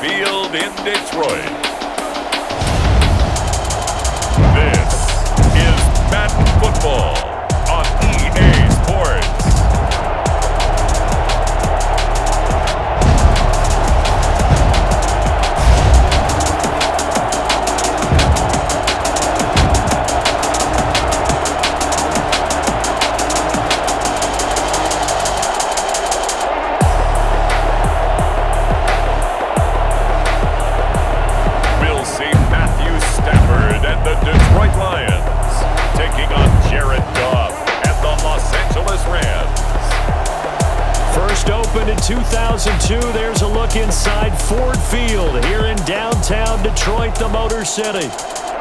Field in Detroit. This is Madden Football on EA Sports. In 2002, there's a look inside Ford Field here in downtown Detroit, the Motor City.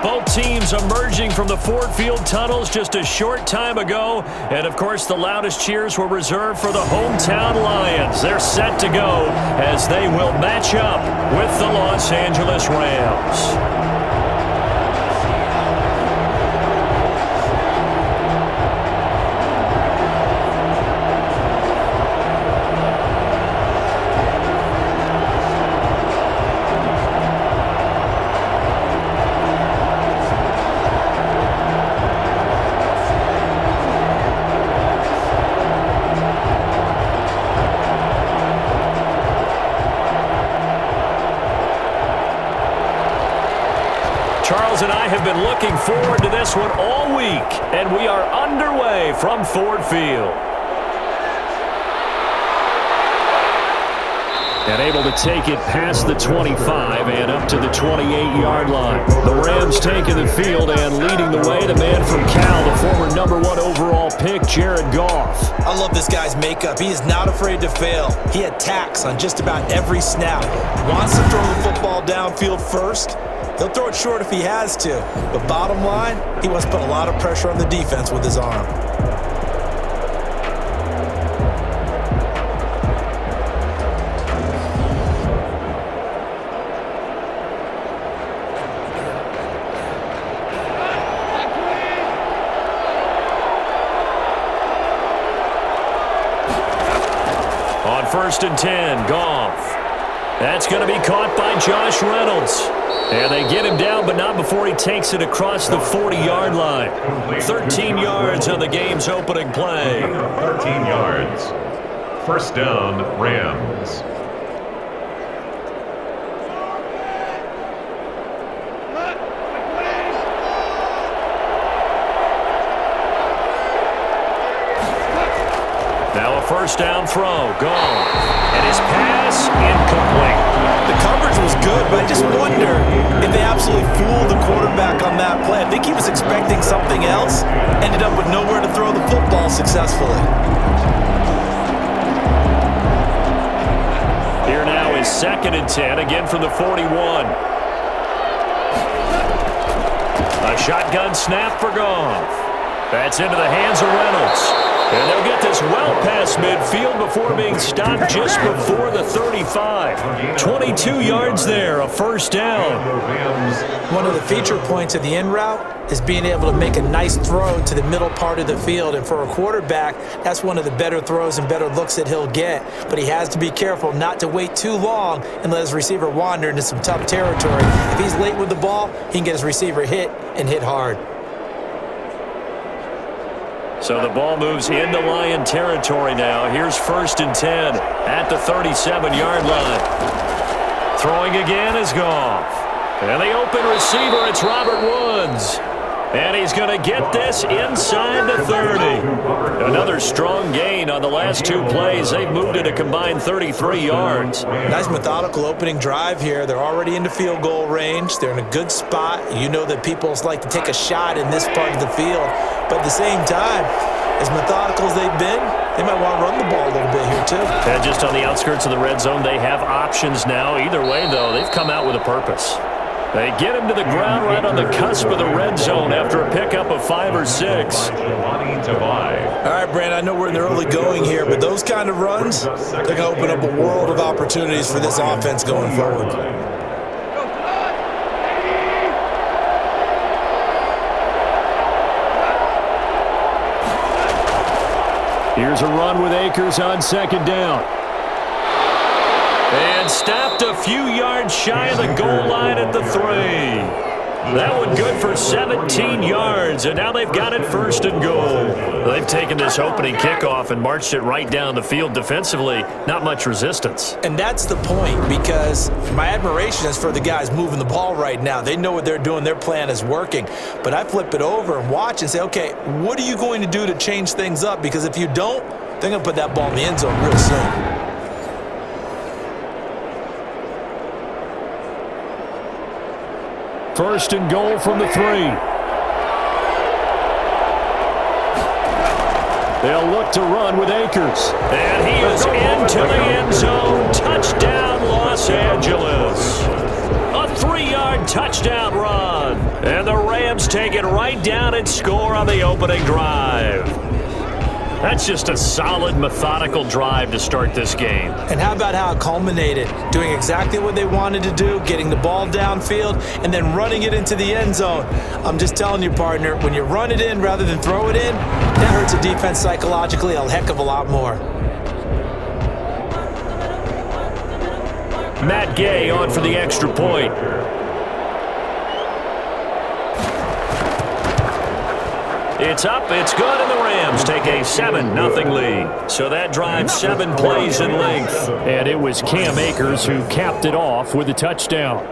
Both teams emerging from the Ford Field tunnels just a short time ago. And, of course, the loudest cheers were reserved for the hometown Lions. They're set to go as they will match up with the Los Angeles Rams. Charles and I have been looking forward to this one all week, and we are underway from Ford Field. And able to take it past the 25 and up to the 28-yard line. The Rams taking the field and leading the way. The man from Cal, the former #1 overall pick, Jared Goff. I love this guy's makeup. He is not afraid to fail. He attacks on just about every snap. Wants to throw the football downfield first. He'll throw it short if he has to. But bottom line, he wants to put a lot of pressure on the defense with his arm. On 1st and 10, Goff. That's going to be caught by Josh Reynolds. And they get him down, but not before he takes it across the 40-yard line. 13 yards on the game's opening play. 13 yards. First down, Rams. Now a first down throw. Gone. And his pass incomplete. The coverage was good, but I just wonder if they absolutely fooled the quarterback on that play. I think he was expecting something else, ended up with nowhere to throw the football successfully. Here now is 2nd and 10, again from the 41. A shotgun snap for Goff. That's into the hands of Reynolds. And they'll get this well past midfield before being stopped just before the 35. 22 yards there, a first down. One of the feature points of the in route is being able to make a nice throw to the middle part of the field. And for a quarterback, that's one of the better throws and better looks that he'll get. But he has to be careful not to wait too long and let his receiver wander into some tough territory. If he's late with the ball, he can get his receiver hit and hit hard. So the ball moves into Lion territory now. Here's 1st and 10 at the 37-yard line. Throwing again is Goff. And the open receiver, it's Robert Woods. And he's going to get this inside the 30. Another strong gain on the last 2 plays. They've moved it a combined 33 yards. Nice methodical opening drive here. They're already into field goal range. They're in a good spot. You know that people like to take a shot in this part of the field. But at the same time, as methodical as they've been, they might want to run the ball a little bit here too. And just on the outskirts of the red zone, they have options now. Either way, though, they've come out with a purpose. They get him to the ground right on the cusp of the red zone after a pickup of 5 or 6. All right, Brandon, I know we're in the early going here, but those kind of runs, they're going to open up a world of opportunities for this offense going forward. Here's a run with Akers on 2nd down. And stopped a few yards shy of the goal line at the 3. That one good for 17 yards, and now they've got it first and goal. They've taken this opening kickoff and marched it right down the field defensively. Not much resistance. And that's the point, because my admiration is for the guys moving the ball right now. They know what they're doing. Their plan is working. But I flip it over and watch and say, okay, what are you going to do to change things up? Because if you don't, they're going to put that ball in the end zone real soon. First and goal from the 3. They'll look to run with Akers. And he is into the end zone. Touchdown, Los Angeles. A 3-yard touchdown run. And the Rams take it right down and score on the opening drive. That's just a solid, methodical drive to start this game. And how about how it culminated? Doing exactly what they wanted to do, getting the ball downfield, and then running it into the end zone. I'm just telling you, partner, when you run it in rather than throw it in, that hurts a defense psychologically a heck of a lot more. Matt Gay on for the extra point. It's up, it's good, and the Rams take a 7-0 lead. So that drives 7 plays in length. And it was Cam Akers who capped it off with a touchdown.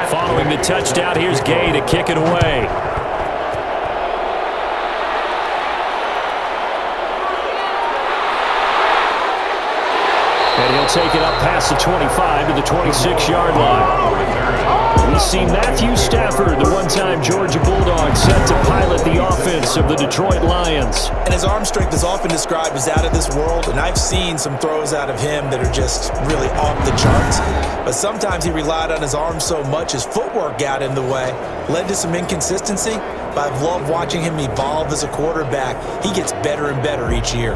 Following the touchdown, here's Gay to kick it away. And he'll take it up past the 25 to the 26-yard line. We see Matthew Stafford, the one-time Georgia Bulldog, set to pilot the offense of the Detroit Lions. And his arm strength is often described as out of this world, and I've seen some throws out of him that are just really off the charts. But sometimes he relied on his arm so much his footwork got in the way, led to some inconsistency. But I've loved watching him evolve as a quarterback. He gets better and better each year.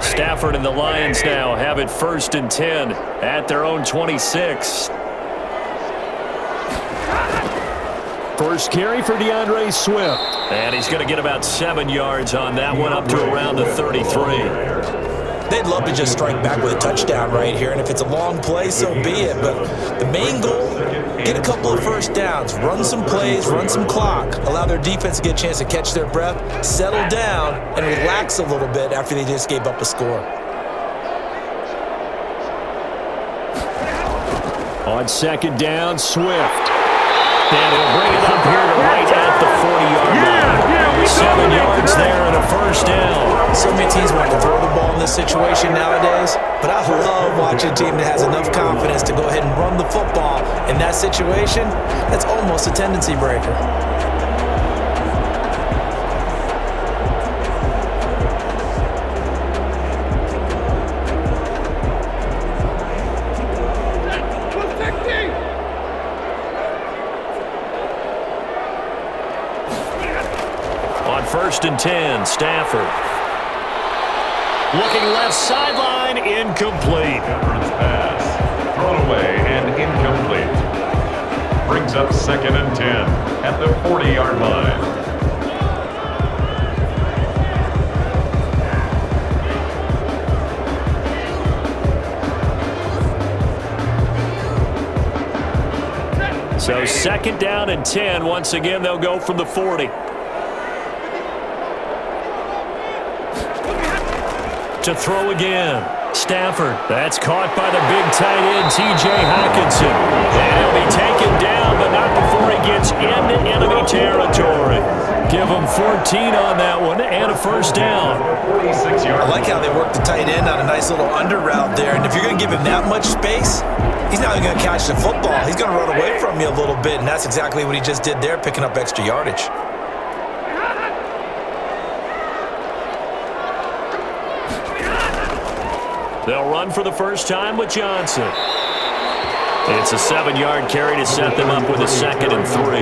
Stafford and the Lions now have it first and 10 at their own 26. First carry for DeAndre Swift. And he's going to get about 7 yards on that one, up to around the 33. They'd love to just strike back with a touchdown right here, and if it's a long play, so be it. But the main goal, get a couple of first downs, run some plays, run some clock, allow their defense to get a chance to catch their breath, settle down, and relax a little bit after they just gave up a score. On second down, Swift. And he'll bring it up here to right at the 40-yard line. 7 yards there and a first down. So many teams want to throw the ball in this situation nowadays, but I love watching a team that has enough confidence to go ahead and run the football. In that situation, that's almost a tendency breaker. First and 10, Stafford. Looking left sideline, incomplete. Stafford's pass, thrown away and incomplete. Brings up second and 10 at the 40-yard line. So second down and 10. Once again, they'll go from the 40. To throw again. Stafford. That's caught by the big tight end, T.J. Hockenson. And he'll be taken down, but not before he gets into enemy territory. Give him 14 on that one and a first down. 46 yards. I like how they work the tight end on a nice little under route there. And if you're going to give him that much space, he's not going to catch the football. He's going to run away from you a little bit, and that's exactly what he just did there, picking up extra yardage. They'll run for the first time with Johnson. It's a 7-yard carry to set them up with a 2nd and 3.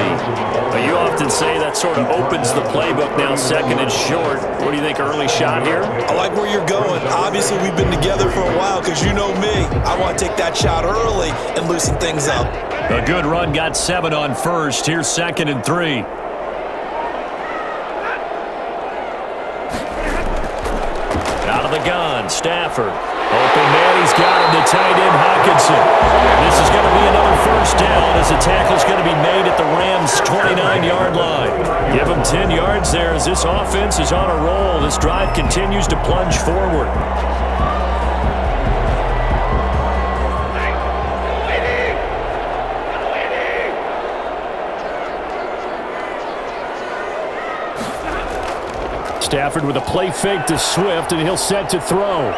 But you often say that sort of opens the playbook now, 2nd and short. What do you think, early shot here? I like where you're going. Obviously, we've been together for a while because you know me. I want to take that shot early and loosen things up. A good run, got 7 on first. Here's 2nd and 3. Out of the gun, Stafford. Open man, he's got him, the tight end, Hockenson. This is going to be another first down as the tackle's going to be made at the Rams' 29-yard line. Give him 10 yards there as this offense is on a roll. This drive continues to plunge forward. Stafford with a play fake to Swift, and he'll set to throw.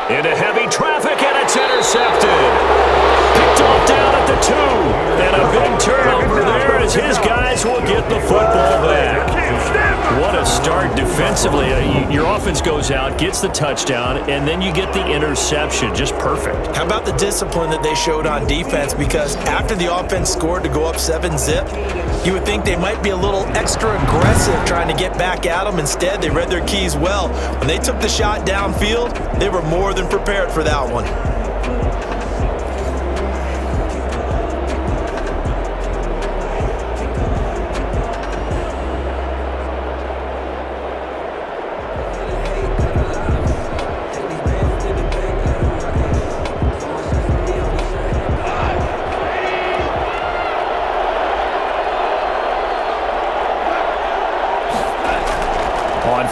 Into heavy traffic, and it's intercepted. Picked off down at the 2. And a big turnover there as his guys will get the football back. What a start defensively. Your offense goes out, gets the touchdown, and then you get the interception. Just perfect. How about the discipline that they showed on defense? Because after the offense scored to go up 7-zip, you would think they might be a little extra aggressive trying to get back at them. Instead, they read their keys well. When they took the shot downfield, they were more than prepared for that one.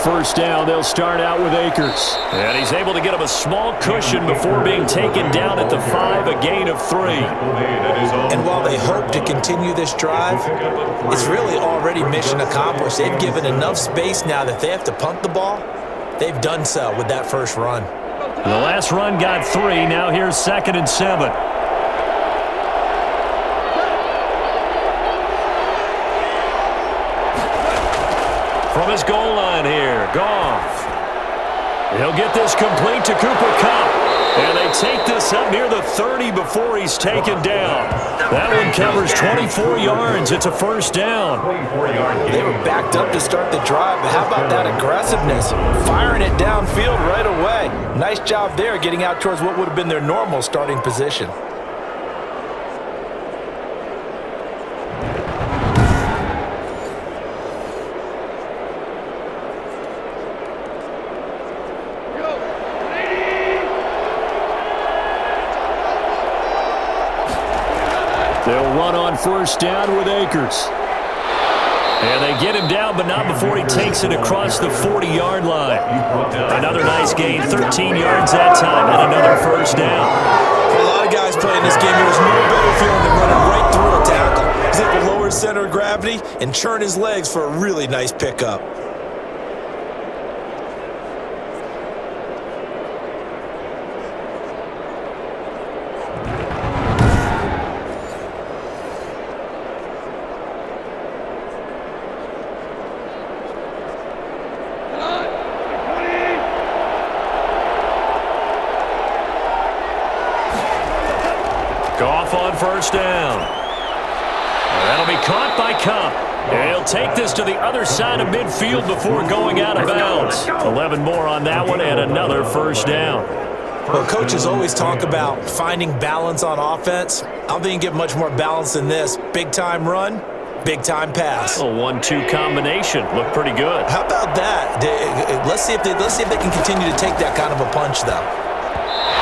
First down, they'll start out with Akers. And he's able to get him a small cushion before being taken down at the 5, a gain of 3. And while they hope to continue this drive, it's really already mission accomplished. They've given enough space now that they have to punt the ball. They've done so with that first run. The last run got 3. Now here's 2nd and 7. From his goal line here, Goff. He'll get this complete to Cooper Kupp. And they take this up near the 30 before he's taken down. That one covers 24 yards. It's a first down. They were backed up to start the drive, but how about that aggressiveness? Firing it downfield right away. Nice job there getting out towards what would have been their normal starting position. They'll run on first down with Akers. And they get him down, but not before he takes it across the 40-yard line. Another nice gain, 13 yards that time, and another first down. For a lot of guys playing this game, there's no better feeling than running right through a tackle. He's able to lower his center of gravity and churn his legs for a really nice pickup. Goff on first down. That'll be caught by Kupp. And he'll take this to the other side of midfield before going out of bounds. 11 more on that one and another first down. Well, coaches always talk about finding balance on offense. I don't think you get much more balance than this. Big-time run, big-time pass. A 1-2 combination. Looked pretty good. How about that? Let's see if they can continue to take that kind of a punch, though.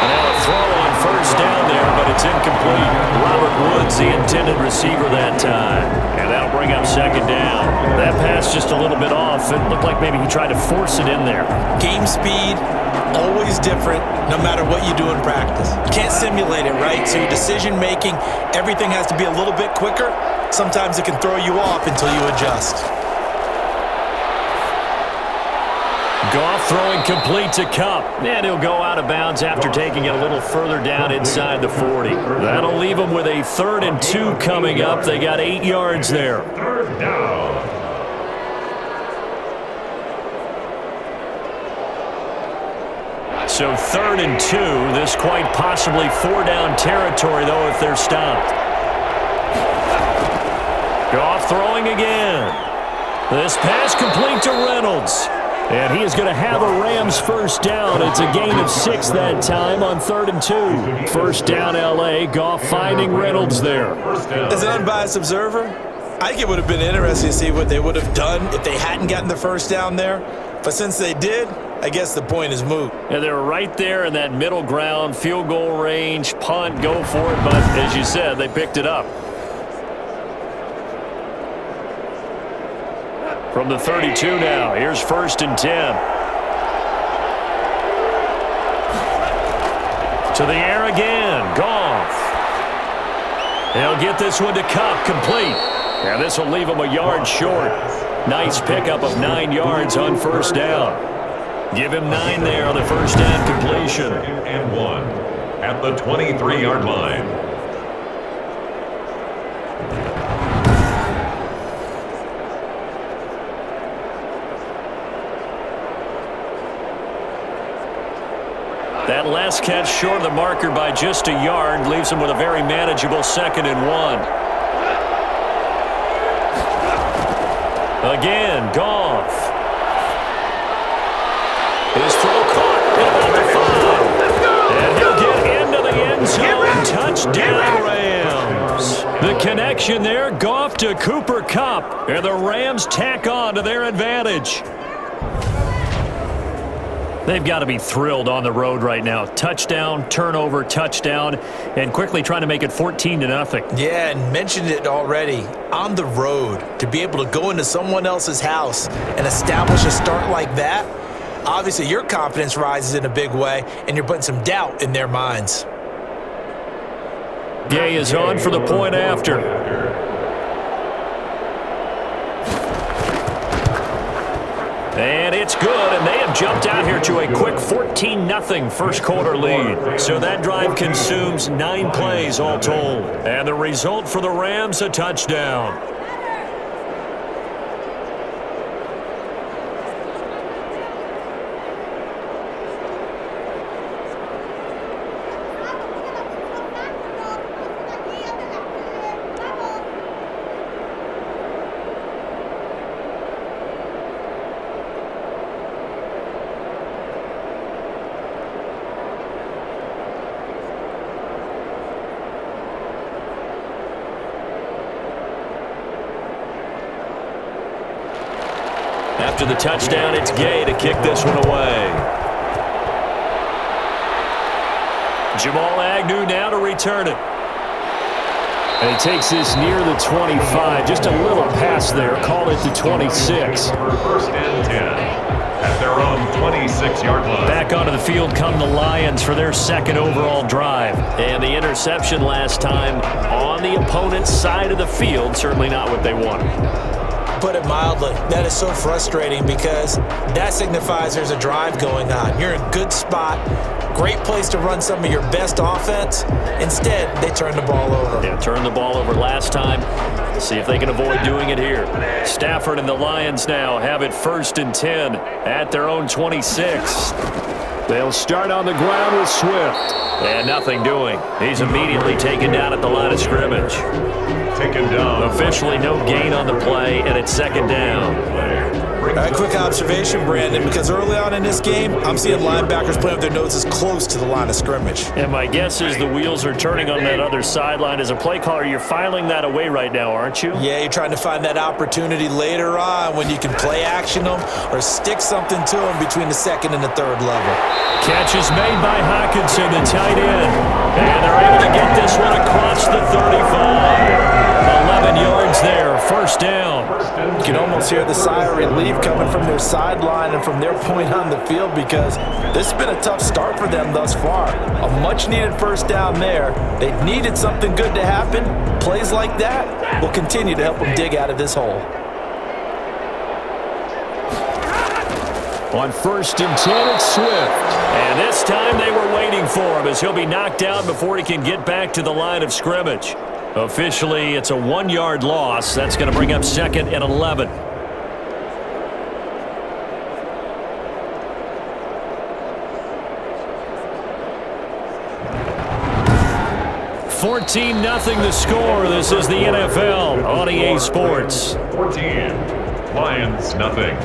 And now a throw on first down there, but it's incomplete. Robert Woods, the intended receiver that time. And that'll bring up second down. That pass just a little bit off. It looked like maybe he tried to force it in there. Game speed, always different, no matter what you do in practice. You can't simulate it, right? So your decision-making, everything has to be a little bit quicker. Sometimes it can throw you off until you adjust. Goff throwing complete to Kupp. And he'll go out of bounds after taking it a little further down inside the 40. That'll leave them with a 3rd and 2 coming up. They got 8 yards there. 3rd down. So 3rd and 2. This quite possibly 4-down territory, though, if they're stopped. Goff throwing again. This pass complete to Reynolds. And he is going to have a Rams 1st down. It's a gain of 6 that time on 3rd and 2. 1st down L.A. Goff finding Reynolds there. As an unbiased observer, I think it would have been interesting to see what they would have done if they hadn't gotten the 1st down there. But since they did, I guess the point is moot. And they're right there in that middle ground, field goal range, punt, go for it. But as you said, they picked it up. From the 32 now, here's 1st and 10. To the air again, Goff. He'll get this one to Kupp, complete. And this will leave him a yard short. Nice pickup of 9 yards on 1st down. Give him 9 there on the 1st down completion. 2nd and 1 at the 23-yard line. That last catch short of the marker by just a yard leaves him with a very manageable 2nd and 1. Again, Goff. His throw caught at the 5. And he'll get into the end zone. Touchdown, Rams. The connection there, Goff to Cooper Kupp. And the Rams tack on to their advantage. They've got to be thrilled on the road right now. Touchdown, turnover, touchdown, and quickly trying to make it 14-0. Yeah, and mentioned it already. On the road, to be able to go into someone else's house and establish a start like that, obviously your confidence rises in a big way, and you're putting some doubt in their minds. Gay is on for the point after. And it's good, and they have jumped out here to a quick 14-0 first quarter lead. So that drive consumes 9 plays all told. And the result for the Rams, a touchdown. After the touchdown, it's Gay to kick this one away. Jamal Agnew now to return it. And he takes this near the 25. Just a little pass there. Called it the 26. 1st and 10 at their own 26-yard line. Back onto the field come the Lions for their 2nd overall drive. And the interception last time on the opponent's side of the field. Certainly not what they wanted. Put it mildly, that is so frustrating because that signifies there's a drive going on. You're in a good spot, great place to run some of your best offense. Instead, they turn the ball over. Yeah, turned the ball over last time. See if they can avoid doing it here. Stafford and the Lions now have it 1st and 10 at their own 26. They'll start on the ground with Swift. And nothing doing. He's immediately taken down at the line of scrimmage. Taken down. Officially no gain on the play, and it's 2nd down. A quick observation, Brandon, because early on in this game, I'm seeing linebackers playing with their noses close to the line of scrimmage. And my guess is the wheels are turning on that other sideline. As a play caller, you're filing that away right now, aren't you? Yeah, you're trying to find that opportunity later on when you can play action them or stick something to them between the 2nd and the 3rd level. Catch is made by Hockenson, the tight end. And they're able to get this one across the 35. 11 yards there, 1st down. You can almost hear the sigh of relief coming from their sideline and from their point on the field because this has been a tough start for them thus far. A much-needed 1st down there. They needed something good to happen. Plays like that will continue to help them dig out of this hole. On 1st and 10, it's Swift. And this time they were waiting for him as he'll be knocked down before he can get back to the line of scrimmage. Officially, it's a 1-yard loss. That's going to bring up 2nd and 11. 14-0 the score. This is the NFL on EA Sports. 14, Lions nothing.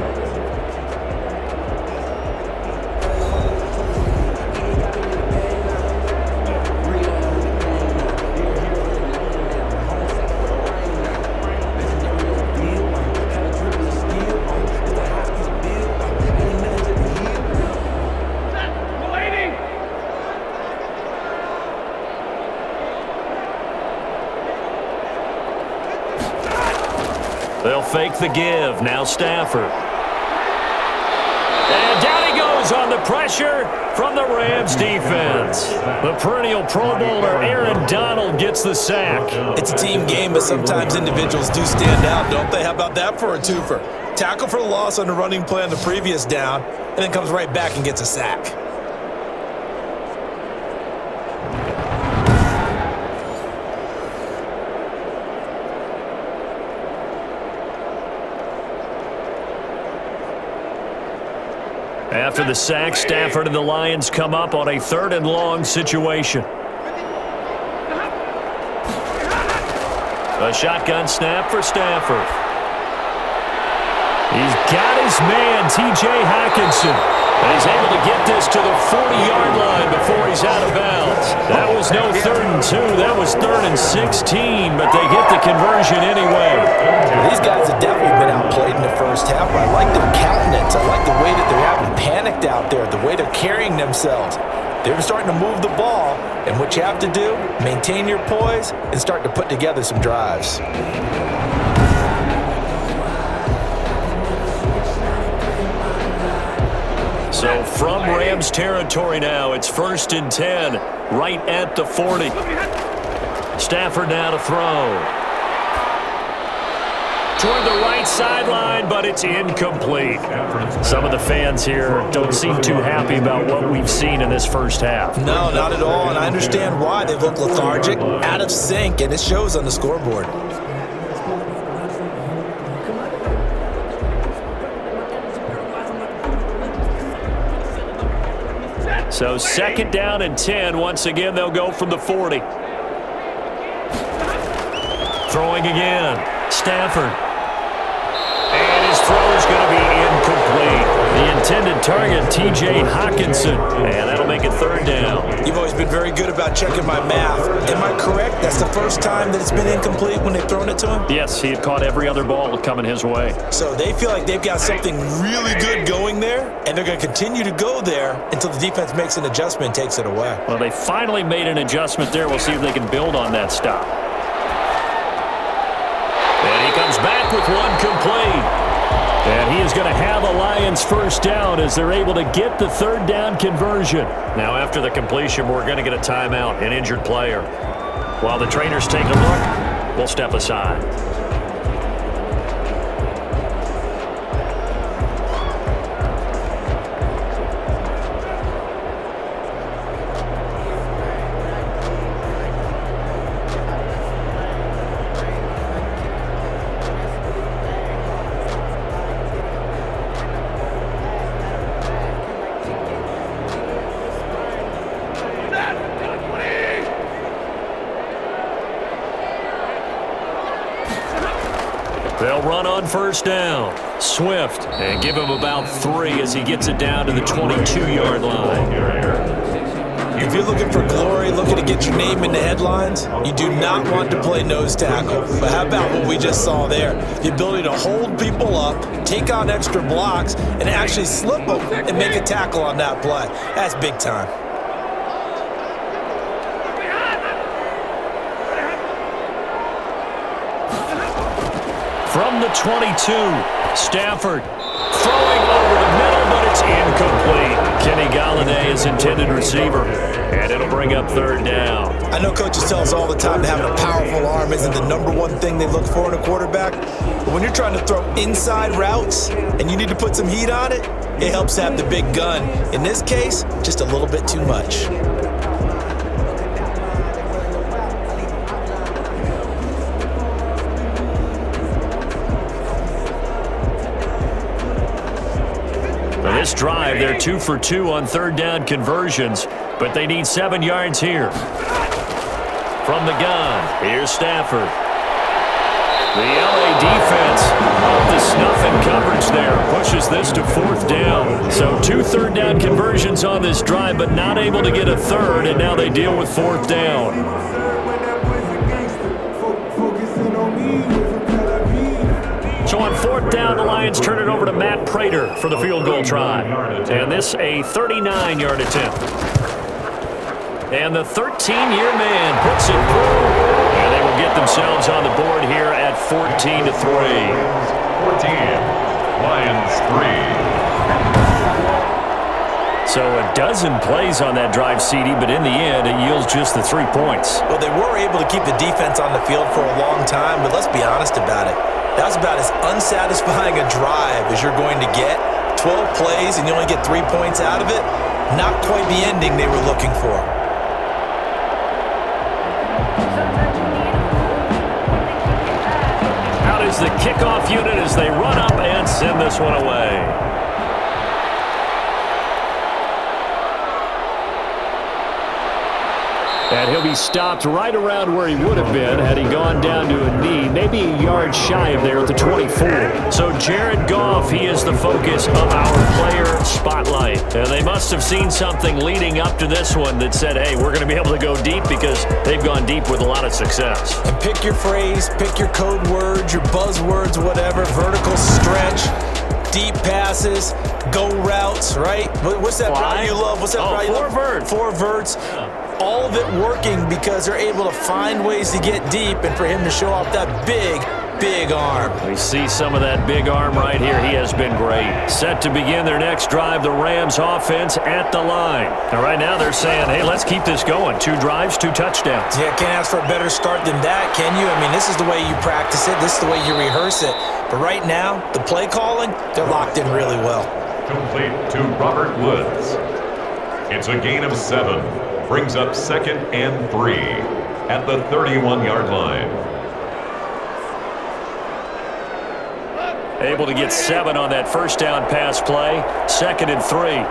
They'll fake the give. Now Stafford. And down he goes on the pressure from the Rams defense. The perennial Pro Bowler Aaron Donald gets the sack. It's a team game, but sometimes individuals do stand out, don't they? How about that for a twofer? Tackle for the loss on the running play on the previous down, and then comes right back and gets a sack. After the sack, Stafford and the Lions come up on a 3rd and long situation. A shotgun snap for Stafford. He's got his man, T.J. Hockenson. And he's able to get this to the 40-yard line before he's out of bounds. That was no 3rd and 2. That was 3rd and 16, but they get the conversion anyway. These guys have definitely been outplayed in the first half, but I like their countenance. I like the way that they're having panicked out there, the way they're carrying themselves. They're starting to move the ball, and what you have to do, maintain your poise and start to put together some drives. So from Rams territory now, it's 1st and 10, right at the 40. Stafford now to throw. Toward the right sideline, but it's incomplete. Some of the fans here don't seem too happy about what we've seen in this first half. No, not at all, and I understand why. They look lethargic, out of sync, and it shows on the scoreboard. So 2nd down and 10. Once again, they'll go from the 40. Throwing again. Stafford. And his throw is going to be incomplete. The intended target, T.J. Hockenson. And that'll make it 3rd down. You've always been very good about checking my math. Am I correct? That's the first time that it's been incomplete when they've thrown it to him? Yes, he had caught every other ball coming his way. So they feel like they've got something really good going there, and they're going to continue to go there until the defense makes an adjustment and takes it away. Well, they finally made an adjustment there. We'll see if they can build on that stop. And he comes back with one complete. And he is going to have a Lions first down as they're able to get the 3rd down conversion. Now after the completion, we're going to get a timeout, an injured player. While the trainers take a look, we'll step aside. They'll run on 1st down. Swift, and give him about 3 as he gets it down to the 22-yard line. If you're looking for glory, looking to get your name in the headlines, you do not want to play nose tackle. But how about what we just saw there? The ability to hold people up, take on extra blocks, and actually slip them and make a tackle on that play. That's big time. From the 22, Stafford throwing over the middle, but it's incomplete. Kenny Galladay is intended receiver, and it'll bring up 3rd down. I know coaches tell us all the time that having a powerful arm isn't the #1 thing they look for in a quarterback. But when you're trying to throw inside routes and you need to put some heat on it, it helps to have the big gun. In this case, just a little bit too much. For this drive, they're 2 for 2 on third down conversions, but they need 7 yards here. From the gun, here's Stafford. The LA defense off the snuff and coverage there pushes this to 4th down. So 2 third down conversions on this drive, but not able to get a third, and now they deal with 4th down. So on 4th down, the Lions turn it over to Matt Prater for the field goal try. And this a 39-yard attempt. And the 13-year man puts it through. And they will get themselves on the board here at 14-3. 14. Lions 3. So a dozen plays on that drive, CD, but in the end, it yields just the 3 points. Well, they were able to keep the defense on the field for a long time, but let's be honest about it. That was about as unsatisfying a drive as you're going to get. 12 plays and you only get 3 points out of it. Not quite the ending they were looking for. Out is the kickoff unit as they run up and send this one away. And he'll be stopped right around where he would have been had he gone down to a knee, maybe a yard shy of there at the 24. So Jared Goff, he is the focus of our player spotlight. And they must have seen something leading up to this one that said, hey, we're going to be able to go deep because they've gone deep with a lot of success. And pick your phrase, pick your code words, your buzzwords, whatever, vertical stretch, deep passes, go routes, right? What's that route you love? What's that route you love? 4 verts. 4 verts. Yeah. All of it working because they're able to find ways to get deep and for him to show off that big arm. We see some of that big arm right here. He has been great. Set to begin their next drive, the Rams offense at the line. And right now they're saying, hey, let's keep this going. 2 drives, 2 touchdowns. Yeah, can't ask for a better start than that, can you? I mean, this is the way you practice it. This is the way you rehearse it. But right now, the play calling, they're locked in really well. Complete to Robert Woods. It's a gain of 7. Brings up 2nd and 3 at the 31-yard line. Able to get 7 on that first down pass play. 2nd and 3.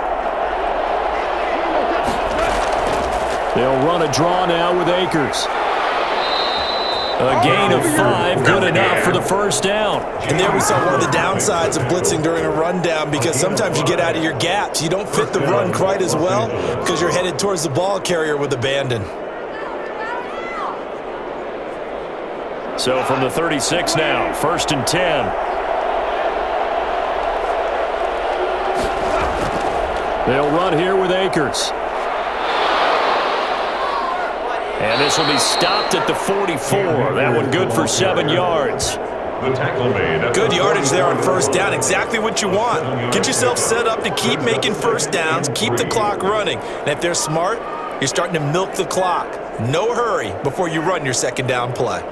They'll run a draw now with Akers. A gain of 5, good enough for the first down. And there we saw one of the downsides of blitzing during a rundown because sometimes you get out of your gaps. You don't fit the run quite as well because you're headed towards the ball carrier with abandon. So from the 36 now, 1st and 10. They'll run here with Akers. And this will be stopped at the 44. That one good for 7 yards. The tackle made. Good yardage there on first down. Exactly what you want. Get yourself set up to keep making first downs, keep the clock running. And if they're smart, you're starting to milk the clock. No hurry before you run your second down play.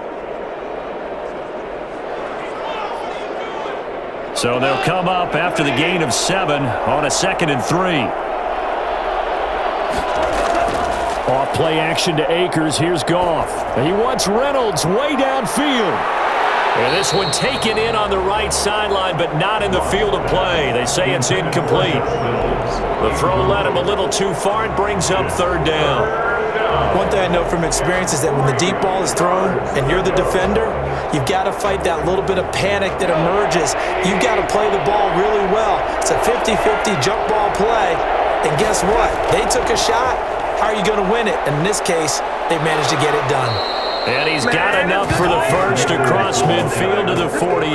So they'll come up after the gain of 7 on a 2nd and 3. Off play action to Akers. Here's Goff. He wants Reynolds way downfield. And this one taken in on the right sideline, but not in the field of play. They say it's incomplete. The throw led him a little too far and brings up 3rd down. One thing I know from experience is that when the deep ball is thrown and you're the defender, you've got to fight that little bit of panic that emerges. You've got to play the ball really well. It's a 50-50 jump ball play. And guess what? They took a shot. How are you going to win it? And in this case, they managed to get it done. And he's got enough for the first across midfield to the 48. 8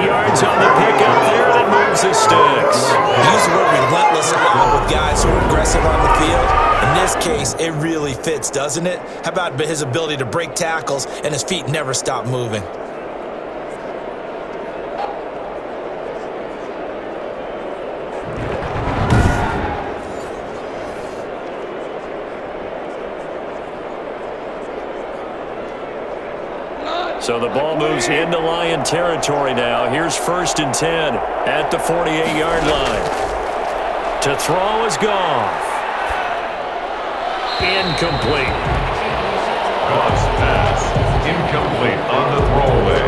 yards on the pickup there, and it moves the sticks. Use the word relentless a lot with guys who are aggressive on the field. In this case, it really fits, doesn't it? How about his ability to break tackles and his feet never stop moving? So the ball moves into Lion territory now. Here's 1st and 10 at the 48-yard line. To throw is Goff. Incomplete. Goff's pass incomplete on the throwaway.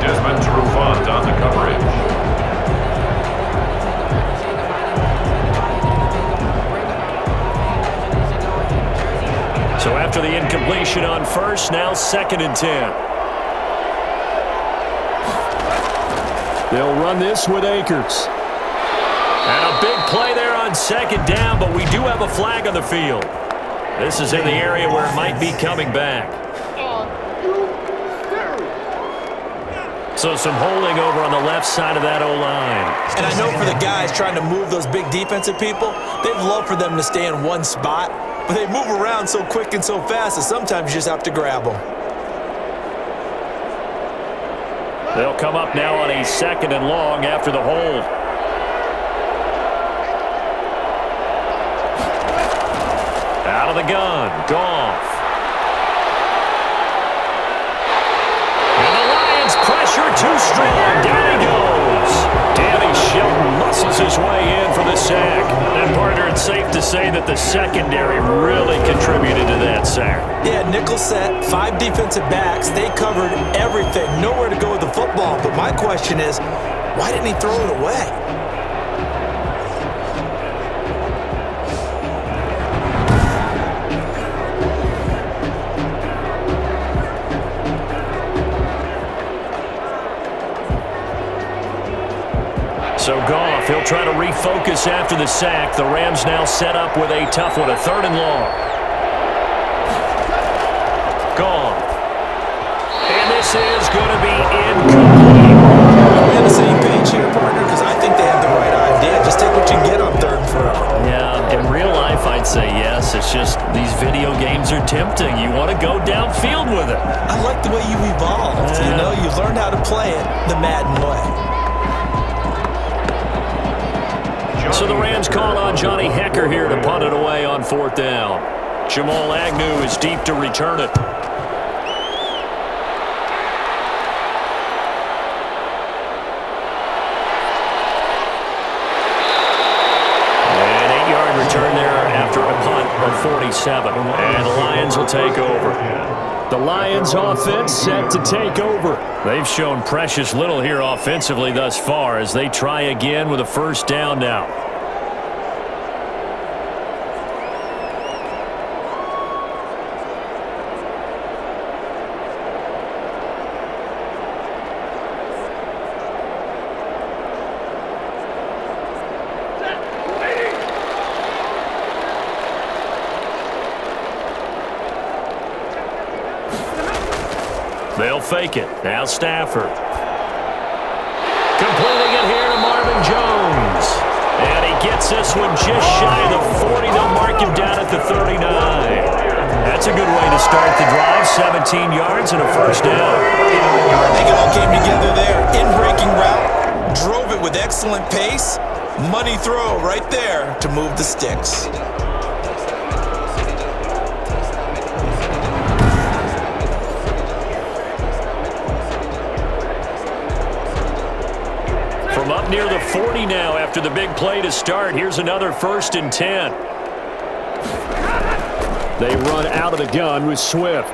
Desmond Trufant on the coverage. So after the incompletion on 1st, now 2nd and 10. They'll run this with Akers. And a big play there on 2nd down, but we do have a flag on the field. This is in the area where it might be coming back. So some holding over on the left side of that O-line. And I know for the guys trying to move those big defensive people, they'd love for them to stay in one spot, but they move around so quick and so fast that sometimes you just have to grab them. They'll come up now on a 2nd and long after the hold. Out of the gun, Goff. And the Lions pressure too strong. Down he goes. Danny Shelton muscles his way in for the sack. And partner, it's safe to say that the secondary really contributed to that sack. Yeah, nickel set, 5 defensive backs. They covered everything. Nowhere to go with the football. But my question is, why didn't he throw it away? So Goff, he'll try to refocus after the sack. The Rams now set up with a tough one, a 3rd and long. Goff. And this is going to be incomplete. Are we on the same page here, partner? Because I think they have the right idea. Just take what you can get on 3rd and forever. Yeah, in real life, I'd say yes. It's just these video games are tempting. You want to go downfield with it. I like the way you evolved. You know, you've learned how to play it the Madden way. So the Rams call on Johnny Hecker here to punt it away on 4th down. Jamal Agnew is deep to return it. An 8-yard return there after a punt of 47. And the Lions will take over. The Lions offense set to take over. They've shown precious little here offensively thus far as they try again with a 1st down now. They'll fake it. Now Stafford. Completing it here to Marvin Jones. And he gets this one just shy of the 40. They'll mark him down at the 39. That's a good way to start the drive. 17 yards and a 1st down. I think it all came together there. In-breaking route. Drove it with excellent pace. Money throw right there to move the sticks. From up near the 40 now after the big play to start. Here's another 1st and 10. They run out of the gun with Swift.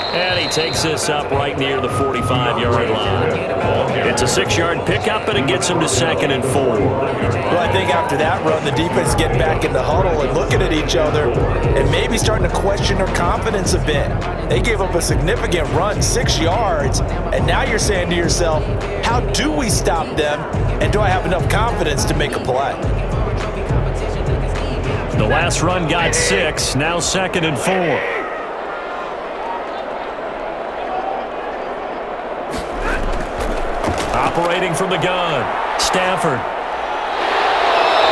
And he takes this up right near the 45-yard line. It's a 6-yard pickup, and it gets him to 2nd and 4. Well, I think after that run, the defense getting back in the huddle and looking at each other and maybe starting to question their confidence a bit. They gave up a significant run, 6 yards, and now you're saying to yourself, how do we stop them, and do I have enough confidence to make a play? The last run got 6, now 2nd and 4. Operating from the gun, Stafford.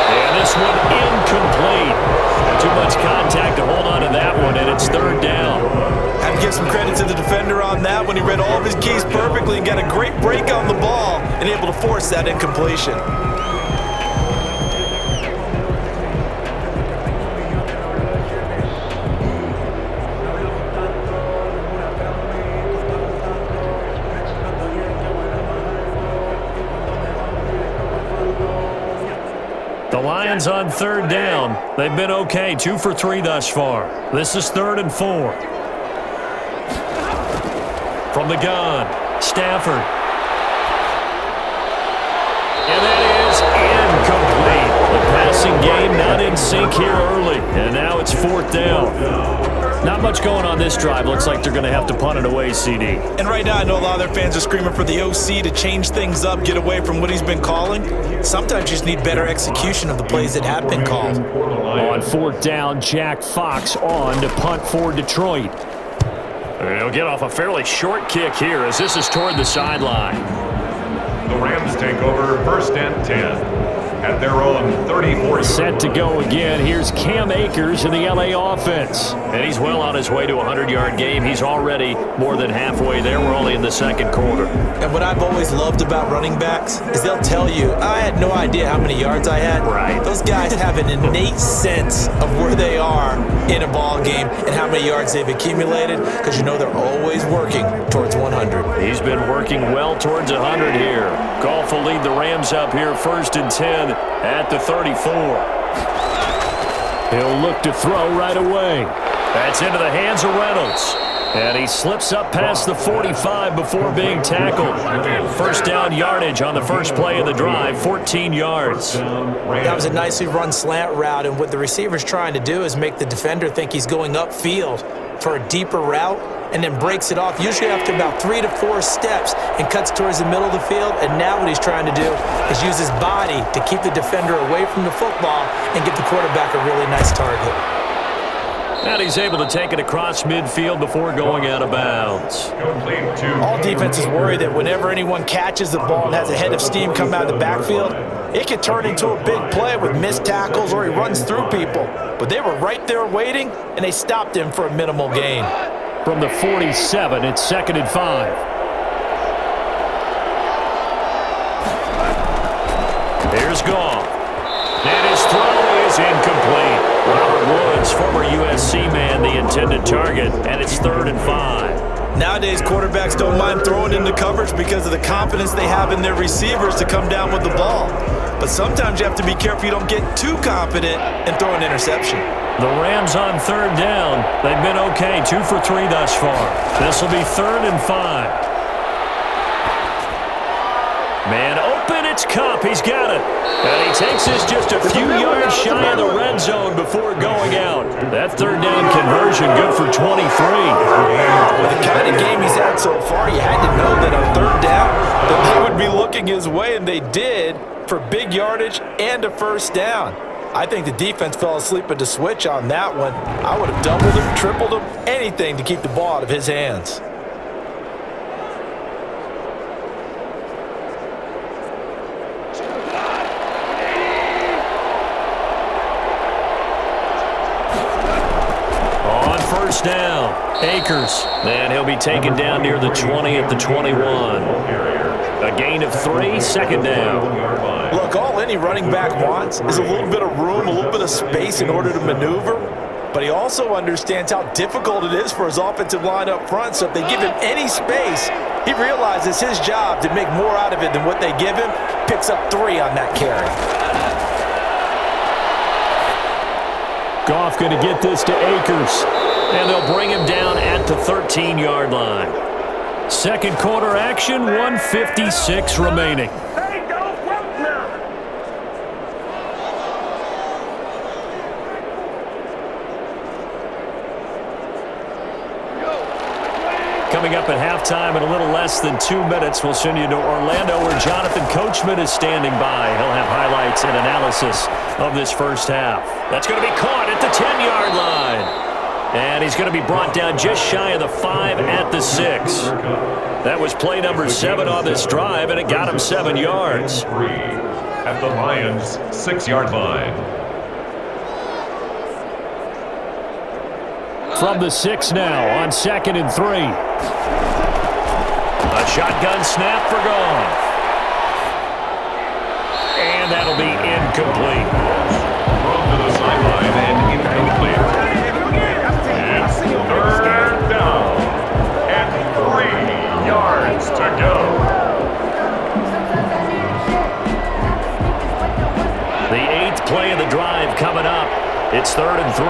And this one incomplete. Too much contact to hold on to that one, and it's 3rd down. I have to give some credit to the defender on that when he read all of his keys perfectly and got a great break on the ball and able to force that incompletion. The Lions on third down. They've been okay, 2 for 3 thus far. This is 3rd and 4. From the gun, Stafford. And that is incomplete. The passing game not in sync here early. And now it's 4th down. Not much going on this drive. Looks like they're going to have to punt it away, CD. And right now, I know a lot of their fans are screaming for the OC to change things up, get away from what he's been calling. Sometimes you just need better execution of the plays that have been called. On 4th down, Jack Fox on to punt for Detroit. He'll get off a fairly short kick here as this is toward the sideline. The Rams take over 1st and 10. At their own 34. Set to go again. Here's Cam Akers in the LA offense. And he's well on his way to a 100-yard game. He's already more than halfway there. We're only in the 2nd quarter. And what I've always loved about running backs is they'll tell you, I had no idea how many yards I had. Right. Those guys have an innate sense of where they are in a ball game and how many yards they've accumulated because you know they're always working towards 100. He's been working well towards 100 here. Goff will lead the Rams up here 1st and 10 at the 34. He'll look to throw right away. That's into the hands of Reynolds. And he slips up past the 45 before being tackled. 1st down yardage on the first play of the drive, 14 yards. That was a nicely run slant route, and what the receiver's trying to do is make the defender think he's going upfield for a deeper route and then breaks it off, usually after about 3 to 4 steps, and cuts towards the middle of the field. And now what he's trying to do is use his body to keep the defender away from the football and get the quarterback a really nice target. And he's able to take it across midfield before going out of bounds. All defenses worry that whenever anyone catches the ball and has a head of steam come out of the backfield, it could turn into a big play with missed tackles or he runs through people. But they were right there waiting, and they stopped him for a minimal gain. From the 47, it's 2nd and 5. Here's Goff. And his throw is incomplete. Robert Woods, former USC man, the intended target, and it's 3rd and 5. Nowadays, quarterbacks don't mind throwing into coverage because of the confidence they have in their receivers to come down with the ball. But sometimes you have to be careful you don't get too confident and throw an interception. The Rams on 3rd down. They've been okay, 2 for 3 thus far. This will be 3rd and 5. Man open, it's Kupp. He's got it. And he takes this just a few yards shy of the red zone before going out. That 3rd down conversion good for 23. With the kind of game he's had so far, you had to know that on 3rd down that they would be looking his way, and they did, for big yardage and a 1st down. I think the defense fell asleep at the switch on that one. I would have doubled him, tripled him, anything to keep the ball out of his hands. On 1st down, Akers. And he'll be taken down near the 20 at the 21. A gain of 3, 2nd down. Look, all any running back wants is a little bit of room, a little bit of space in order to maneuver. But he also understands how difficult it is for his offensive line up front. So if they give him any space, he realizes his job to make more out of it than what they give him. Picks up 3 on that carry. Goff going to get this to Akers. And they'll bring him down at the 13-yard line. 2nd quarter action, 1:56 remaining. Coming up at halftime in a little less than 2 minutes, we'll send you to Orlando where Jonathan Coachman is standing by. He'll have highlights and analysis of this first half. That's going to be caught at the 10-yard line. And he's going to be brought down just shy of the 5 at the 6. That was play number 7 on this drive, and it got him 7 yards. At the Lions' 6-yard line. From the 6 now on 2nd and 3. A shotgun snap for Goff. And that'll be incomplete. Thrown to the sideline and incomplete. It's 3rd down and 3 yards to go. The 8th It's 3rd and 3.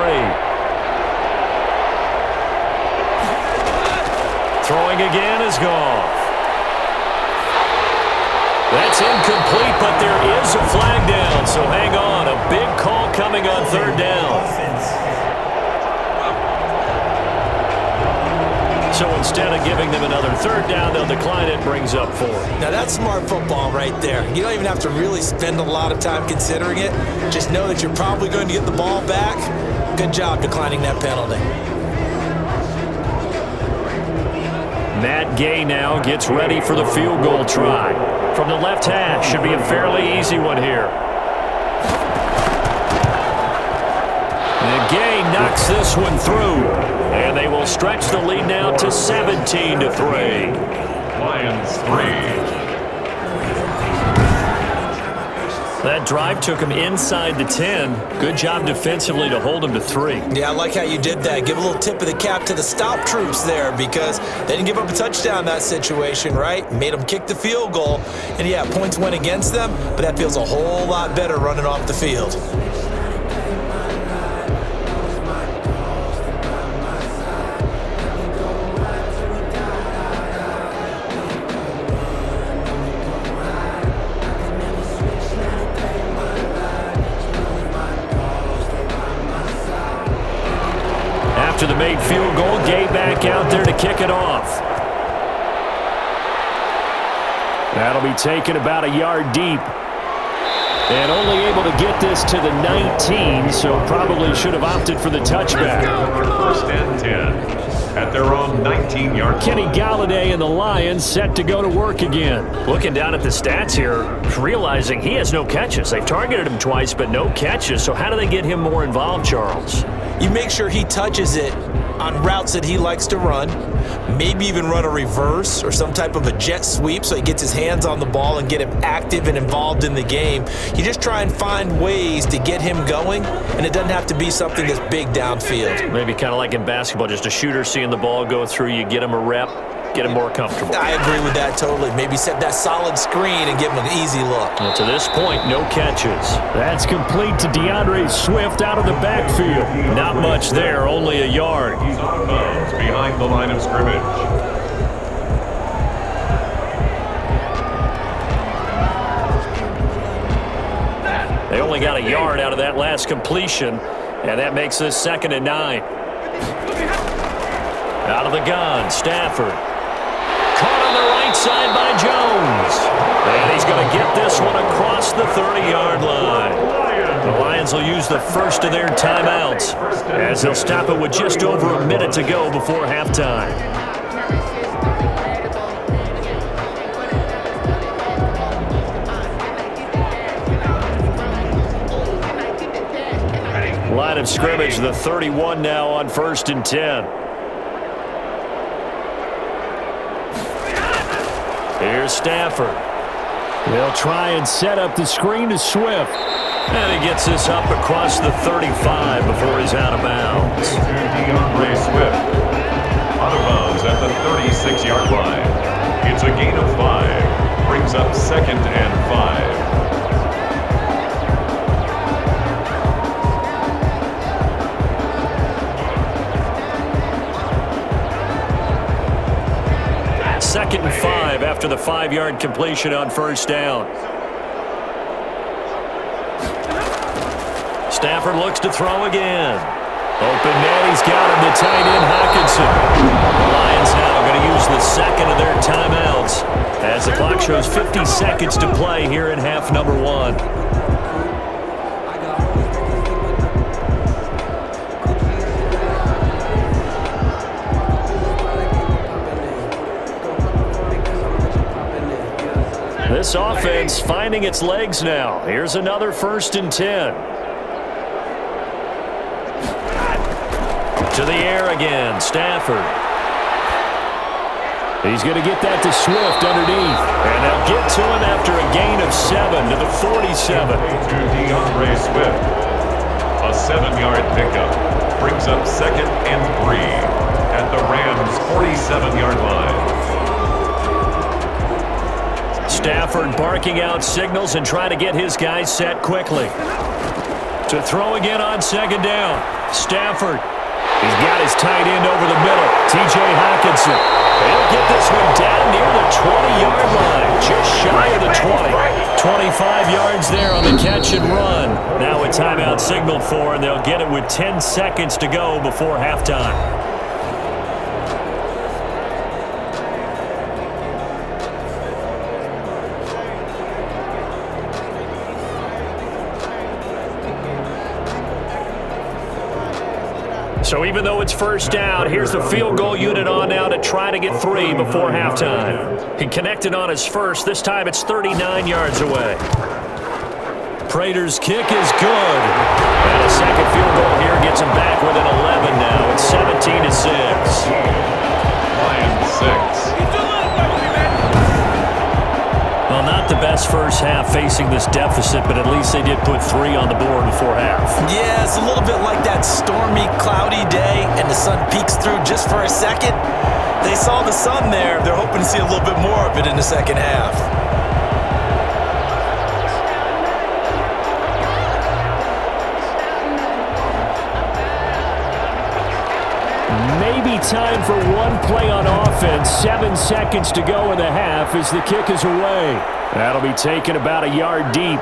Throwing again is Goff. That's incomplete, but there is a flag down, so hang on. A big call coming on 3rd down. So instead of giving them another 3rd down, they'll decline it, brings up 4. Now that's smart football right there. You don't even have to really spend a lot of time considering it. Just know that you're probably going to get the ball back. Good job declining that penalty. Matt Gay now gets ready for the field goal try. From the left hash, should be a fairly easy one here. And Gay knocks this one through. And they will stretch the lead now to 17-3. Lions 3. That drive took him inside the 10. Good job defensively to hold him to 3. Yeah, I like how you did that. Give a little tip of the cap to the stop troops there because they didn't give up a touchdown in that situation, right? Made them kick the field goal. And, yeah, points went against them, but that feels a whole lot better running off the field. After the made field goal, Gay back out there to kick it off. That'll be taken about a yard deep. And only able to get this to the 19, so probably should have opted for the touchback. 1st and 10 at their own 19-yard line. Kenny Galladay and the Lions set to go to work again. Looking down at the stats here, realizing he has no catches. They've targeted him twice, but no catches. So how do they get him more involved, Charles? You make sure he touches it on routes that he likes to run, maybe even run a reverse or some type of a jet sweep so he gets his hands on the ball and get him active and involved in the game. You just try and find ways to get him going, and it doesn't have to be something that's big downfield. Maybe kind of like in basketball, just a shooter seeing the ball go through, you get him a rep, get him more comfortable. I agree with that totally. Maybe set that solid screen and give him an easy look. Well, to this point, no catches. That's complete to DeAndre Swift out of the backfield. Not much there, only a yard. He's out of bounds behind the line of scrimmage. They only got a yard out of that last completion, and that makes this 2nd and 9. Out of the gun, Stafford. Caught on the right side by Jones. And he's going to get this one across the 30-yard line. The Lions will use the first of their timeouts as they'll stop it with just over a minute to go before halftime. Line of scrimmage, the 31 now on 1st and 10. Here's Stafford. They'll try and set up the screen to Swift. And he gets this up across the 35 before he's out of bounds. To DeAndre Swift. Out of bounds at the 36-yard line. It's a gain of 5. Brings up 2nd and 5. Second and 5 after the 5-yard completion on 1st down. Stafford looks to throw again. Open net, he's got him to tight end Hockenson. The Lions now going to use the 2nd of their timeouts as the clock shows 50 seconds to play here in half number 1. This offense finding its legs now. Here's another 1st and 10. To the air again, Stafford. He's going to get that to Swift underneath. And they'll get to him after a gain of 7 to the 47. To DeAndre Swift. A 7-yard pickup. Brings up 2nd and 3 at the Rams' 47-yard line. Stafford barking out signals and trying to get his guys set quickly. To throw again on second down. Stafford. He's got his tight end over the middle. T.J. Hockenson. He'll get this one down near the 20-yard line. Just shy of the 20. 25 yards there on the catch and run. Now a timeout signaled for, and they'll get it with 10 seconds to go before halftime. So even though it's first down, here's the field goal unit on now to try to get 3 before halftime. He connected on his first. This time it's 39 yards away. Prater's kick is good. And a second field goal here gets him back within 11 now. It's 17-6. Lions 6. Well, not the best first half facing this deficit, but at least they did put 3 on the board before half. Yeah, it's a little bit like that stormy, cloudy day, and the sun peeks through just for a second. They saw the sun there. They're hoping to see a little bit more of it in the second half. Maybe time for one play on offense. 7 seconds to go in the half as the kick is away. That'll be taken about a yard deep.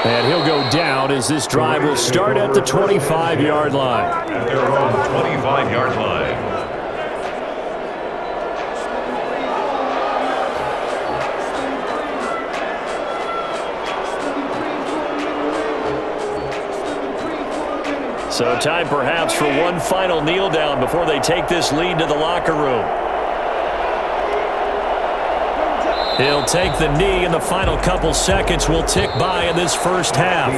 And he'll go down as this drive will start at the 25-yard line. At their own 25-yard line. So time perhaps for one final kneel down before they take this lead to the locker room. He'll take the knee, and the final couple seconds will tick by in this first half.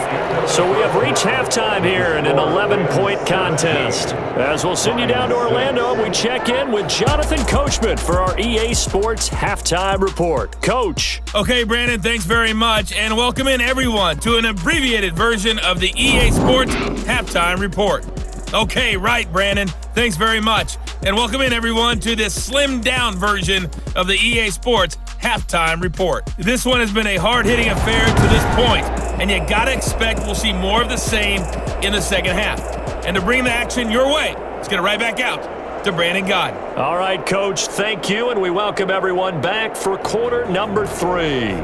So we have reached halftime here in an 11-point contest. As we'll send you down to Orlando, we check in with Jonathan Coachman for our EA Sports Halftime Report. Coach. Okay, Brandon, thanks very much, and welcome in everyone to an abbreviated version of the EA Sports Halftime Report. Okay, right, Brandon, thanks very much, and welcome in everyone to this slimmed-down version of the EA Sports Halftime Report. This one has been a hard-hitting affair to this point, and you gotta expect we'll see more of the same in the second half. And to bring the action your way, let's get it right back out to Brandon Gaudin. All right, Coach, thank you, and we welcome everyone back for quarter number 3.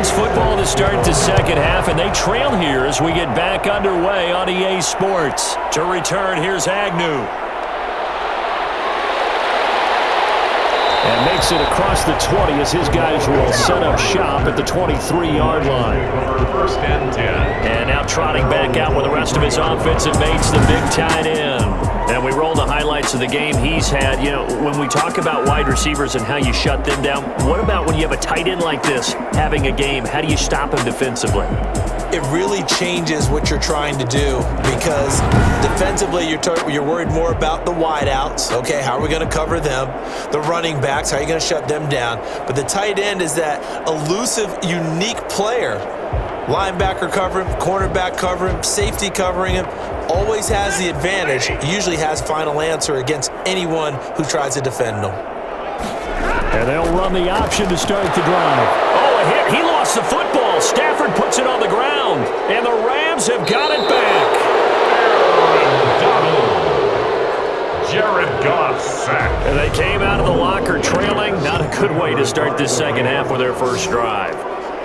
Football to start the second half, and they trail here as we get back underway on EA Sports. To return, here's Agnew. And makes it across the 20 as his guys will set up shop at the 23-yard line. First and 10. And now trotting back out with the rest of his offensive mates, the big tight end. And we roll the highlights of the game he's had. You know, when we talk about wide receivers and how you shut them down, what about when you have a tight end like this having a game? How do you stop him defensively? It really changes what you're trying to do because defensively you're worried more about the wideouts. Okay, how are we going to cover them? The running backs, how are you going to shut them down? But the tight end is that elusive, unique player. Linebacker cover him, cornerback cover him, safety covering him. Always has the advantage. Usually has final answer against anyone who tries to defend him. And they'll run the option to start the drive. Oh, a hit. He lost the football. Stafford puts it on the ground. And the Rams have got it back. Jared Goff sacked. And they came out of the locker trailing. Not a good way to start this second half with their first drive.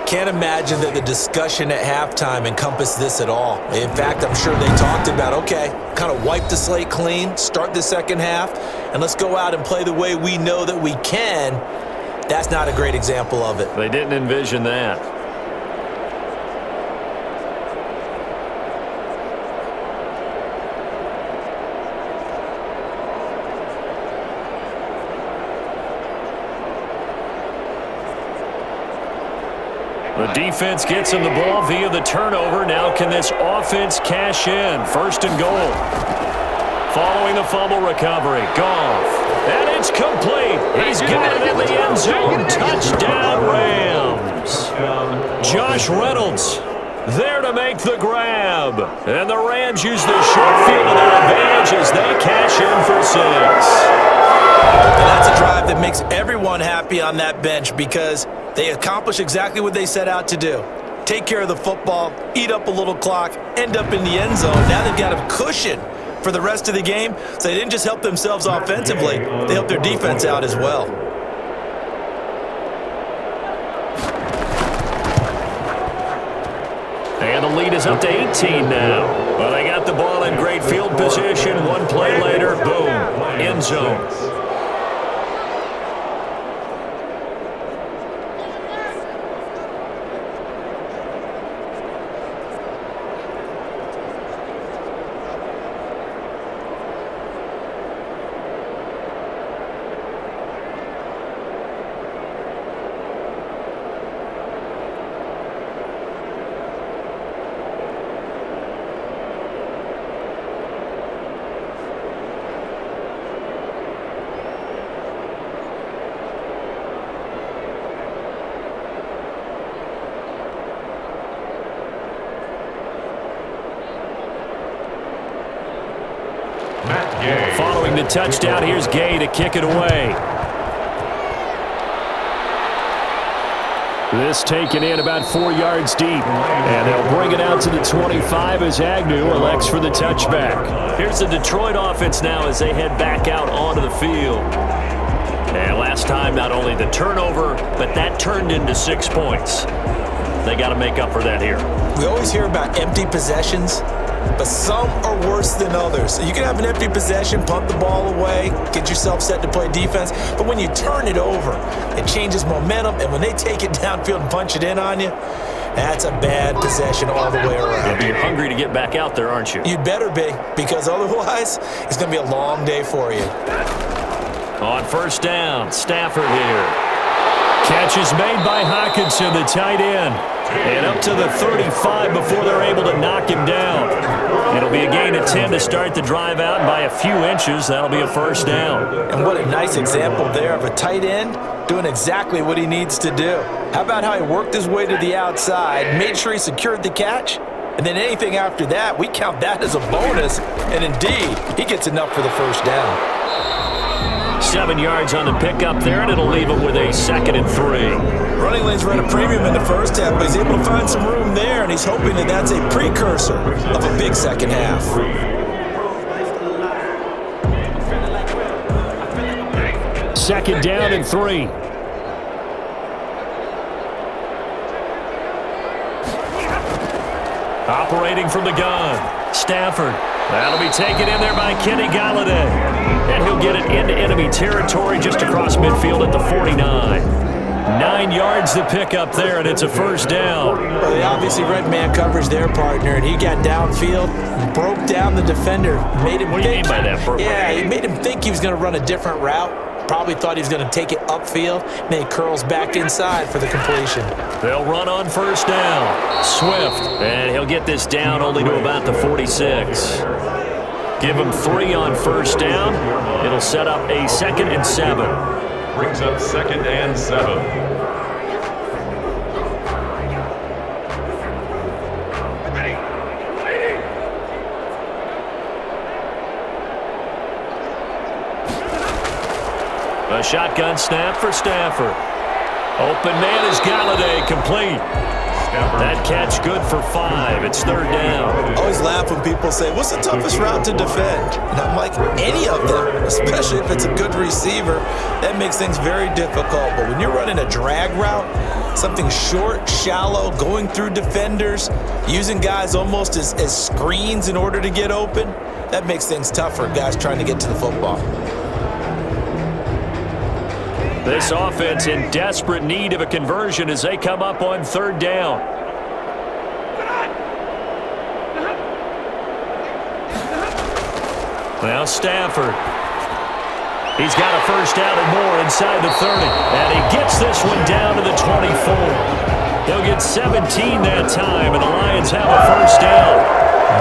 Can't imagine that the discussion at halftime encompassed this at all. In fact, I'm sure they talked about, okay, kind of wipe the slate clean, start the second half, and let's go out and play the way we know that we can. That's not a great example of it. They didn't envision that. The defense gets him the ball via the turnover. Now can this offense cash in? First and goal. Following the fumble recovery. Goff. And it's complete. He's got it in the end zone. Touchdown, Rams. Josh Reynolds there to make the grab. And the Rams use the short field to their advantage as they cash in for 6. And that's a drive that makes everyone happy on that bench because they accomplish exactly what they set out to do. Take care of the football, eat up a little clock, end up in the end zone. Now they've got a cushion for the rest of the game, so they didn't just help themselves offensively, they helped their defense out as well. And the lead is up to 18 now. Well, they got the ball in great field position. One play later, boom, end zone. Following the touchdown, here's Gay to kick it away. This taken in about 4 yards deep. And they'll bring it out to the 25 as Agnew elects for the touchback. Here's the Detroit offense now as they head back out onto the field. And last time, not only the turnover, but that turned into 6 points. They got to make up for that here. We always hear about empty possessions, but some are worse than others. So you can have an empty possession, punt the ball away, get yourself set to play defense, but when you turn it over, it changes momentum, and when they take it downfield and punch it in on you, that's a bad possession all the way around. You'll be hungry to get back out there, aren't you? You'd better be, because otherwise, it's going to be a long day for you. On first down, Stafford here. Catch is made by Hockenson, the tight end. And up to the 35 before they're able to knock him down. It'll be a gain of 10 to start the drive out, and by a few inches, that'll be a first down. And what a nice example there of a tight end doing exactly what he needs to do. How about how he worked his way to the outside, made sure he secured the catch, and then anything after that, we count that as a bonus, and indeed, he gets enough for the first down. 7 yards on the pickup there, and it'll leave him with a 2nd and 3. Running lanes run a premium in the first half, but he's able to find some room there, and he's hoping that that's a precursor of a big second half. Second down and 3. Operating from the gun, Stafford. That'll be taken in there by Kenny Galladay. And he'll get it into enemy territory just across midfield at the 49. 9 yards to pick up there, and it's a first down. Well, they obviously read man coverage their partner, and he got downfield, broke down the defender, made him What do you mean by that, Brooke? Yeah, he made him think he was going to run a different route. Probably thought he was going to take it upfield, and then he curls back inside for the completion. They'll run on first down. Swift, and he'll get this down only to about the 46. Give him 3 on first down. It'll set up a 2nd and 7. Brings up 2nd and 7. A shotgun snap for Stafford. Open man is Galladay, complete. That catch good for 5. It's 3rd down. I always laugh when people say, what's the toughest route to defend? And I'm like, any of them, especially if it's a good receiver. That makes things very difficult. But when you're running a drag route, something short, shallow, going through defenders, using guys almost as screens in order to get open, that makes things tough for guys trying to get to the football. This offense in desperate need of a conversion as they come up on 3rd down. Now Stafford. He's got a first down and more inside the 30. And he gets this one down to the 24. He'll get 17 that time, and the Lions have a first down.